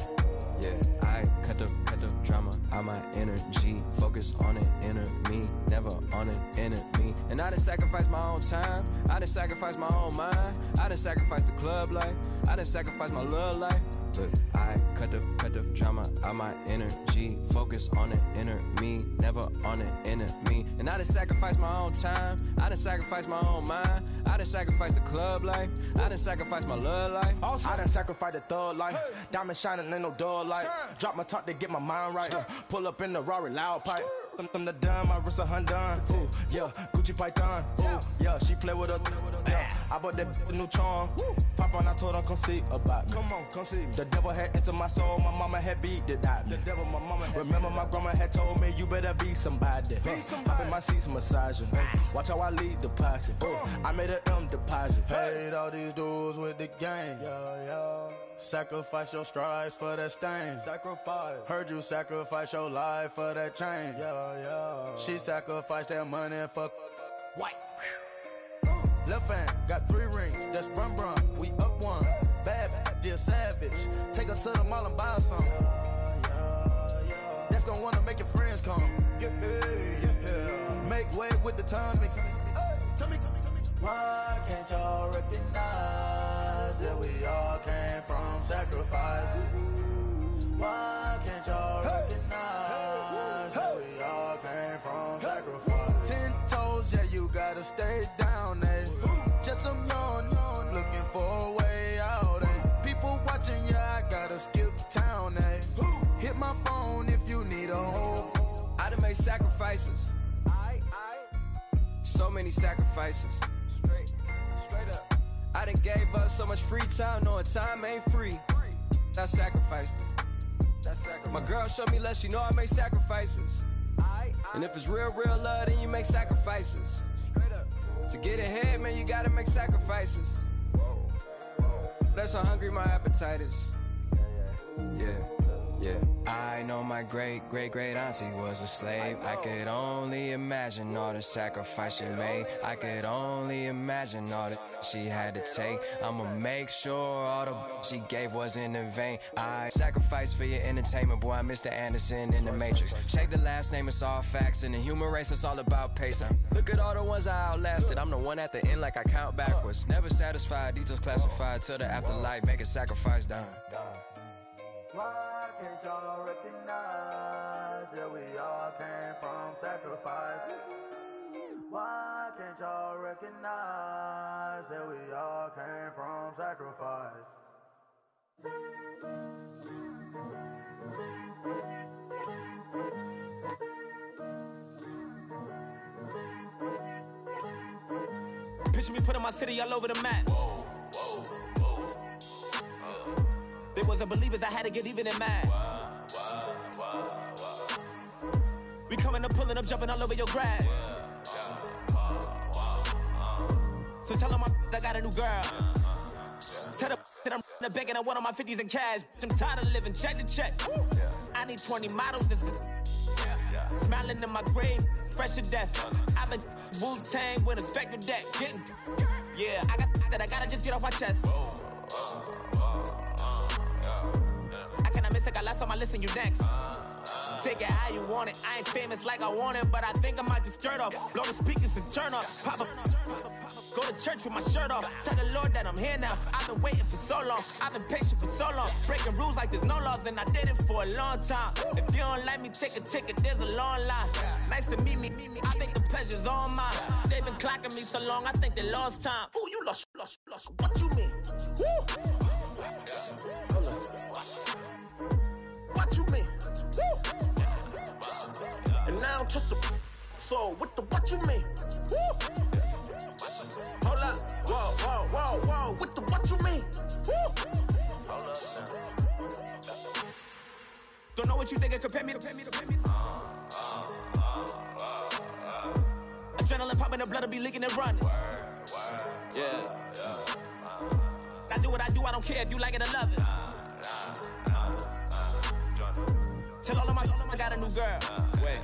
I cut the drama out my energy. Focus on it, inner me, never on it, enemy. And I done sacrificed my own time. I done sacrificed my own mind. I done sacrificed the club life. I done sacrificed my love life. But I cut the drama out my energy. Focus on it, inner me, never on it, enemy. And I done sacrificed my own time. I done sacrificed my own mind. I done sacrificed the club life. I done sacrificed my love life. Also, I done sacrificed the thug life. Diamond shining, ain't no dull light. Drop my top to get my mind right. Pull up in the Rari loud pipe. Them the dime, my wrist a Hyundai. Ooh, yeah, Gucci Python. Ooh, yeah, she play with her. Yeah, I bought that new charm. Pop on, I told her come see about me. Come on, come see me. The devil had entered my soul, my mama had beat the die. The devil, my mama had remember my grandma had told me you better be somebody. Hop in my seats, massaging. Watch how I lead the posse. I made an M deposit. Paid all these dudes with the game. Yeah. Sacrifice your strides for that stain. Sacrifice. Heard you sacrifice your life for that change. Yeah. She sacrificed that money for white. Left hand got 3 rings. That's brum. We up one. Bad, dear savage. Take her to the mall and buy some. That's gonna wanna make your friends come. Yeah. Make way with the timing. Tell me. Why can't y'all recognize that we all came from sacrifice? Why can't y'all recognize that we all came from sacrifice? 10 toes, yeah, you gotta stay down there. Just some yawn, looking for a way out. People watching, yeah, I gotta skip town. Hit my phone if you need a hold. I done made sacrifices. So many sacrifices. Straight up. I done gave up so much free time, knowing time ain't free. I sacrificed it. My girl showed me love, she know I make sacrifices. And if it's real love, then you make sacrifices. To get ahead, man, you gotta make sacrifices. That's how hungry my appetite is. Yeah. I know my great-great-great auntie was a slave. I could only imagine all the sacrifice she made. I could only imagine all the she had to take. I'ma make sure all the she gave wasn't in vain. I sacrificed for your entertainment, boy. I'm Mr. Anderson in the Matrix. Check the last name, it's all facts. In the human race, it's all about pacing. Look at all the ones I outlasted. I'm the one at the end like I count backwards. Never satisfied, details classified till the afterlife. Make a sacrifice done. Why can't y'all recognize that we all came from sacrifice? Why can't y'all recognize that we all came from sacrifice? Picture me putting my city all over the map. They wasn't believers, I had to get even in mad. We coming up, pulling up, jumping all over your grass. So tell them I got a new girl. Tell them that I'm in the bank and I want all my 50s in cash. I'm tired of living check to check. I need 20 models. This is smiling in my grave, fresh to death. I've been Wu-Tang with a spectral deck. Yeah, I gotta just get off my chest. I cannot miss, I got lots on my list and you next. Take it how you want it. I ain't famous like I want it, but I think I might just skirt off. Blow the speakers and turn up. Pop up. Go to church with my shirt off. Tell the Lord that I'm here now. I've been waiting for so long. I've been patient for so long. Breaking rules like there's no laws, and I did it for a long time. If you don't like me, take a ticket. There's a long line. Nice to meet me. I think the pleasure's all mine. They've been clocking me so long, I think they lost time. Ooh, you lost. What you mean? Woo! What you mean? Woo! And now I'm just a so what you mean? Woo! Hold up, whoa, what you mean? Woo! Hold up now. Don't know what you think, compare me. Adrenaline popping, the blood will be leaking and running. Yeah. I do what I do, I don't care if you like it or love it. Tell all of my I got a new girl. Wait.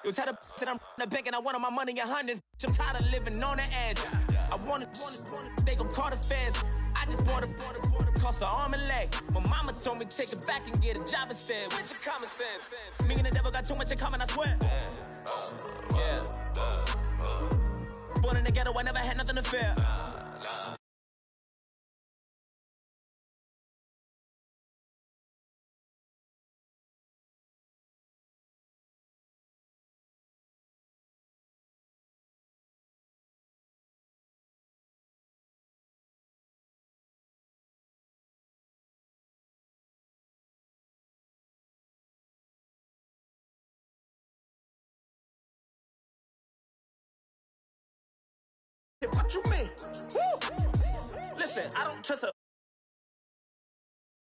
You tell the that I'm in the bank and I want all my money in hundreds. I'm tired of living on the edge. I want it, they gon' call the feds. I just bought a cost an arm and leg. My mama told me take it back and get a job instead. Where's your common sense? Me and the devil got too much in common, I swear. Yeah. Born in the ghetto, I never had nothing to fear. What you mean? Woo! Listen, I don't trust a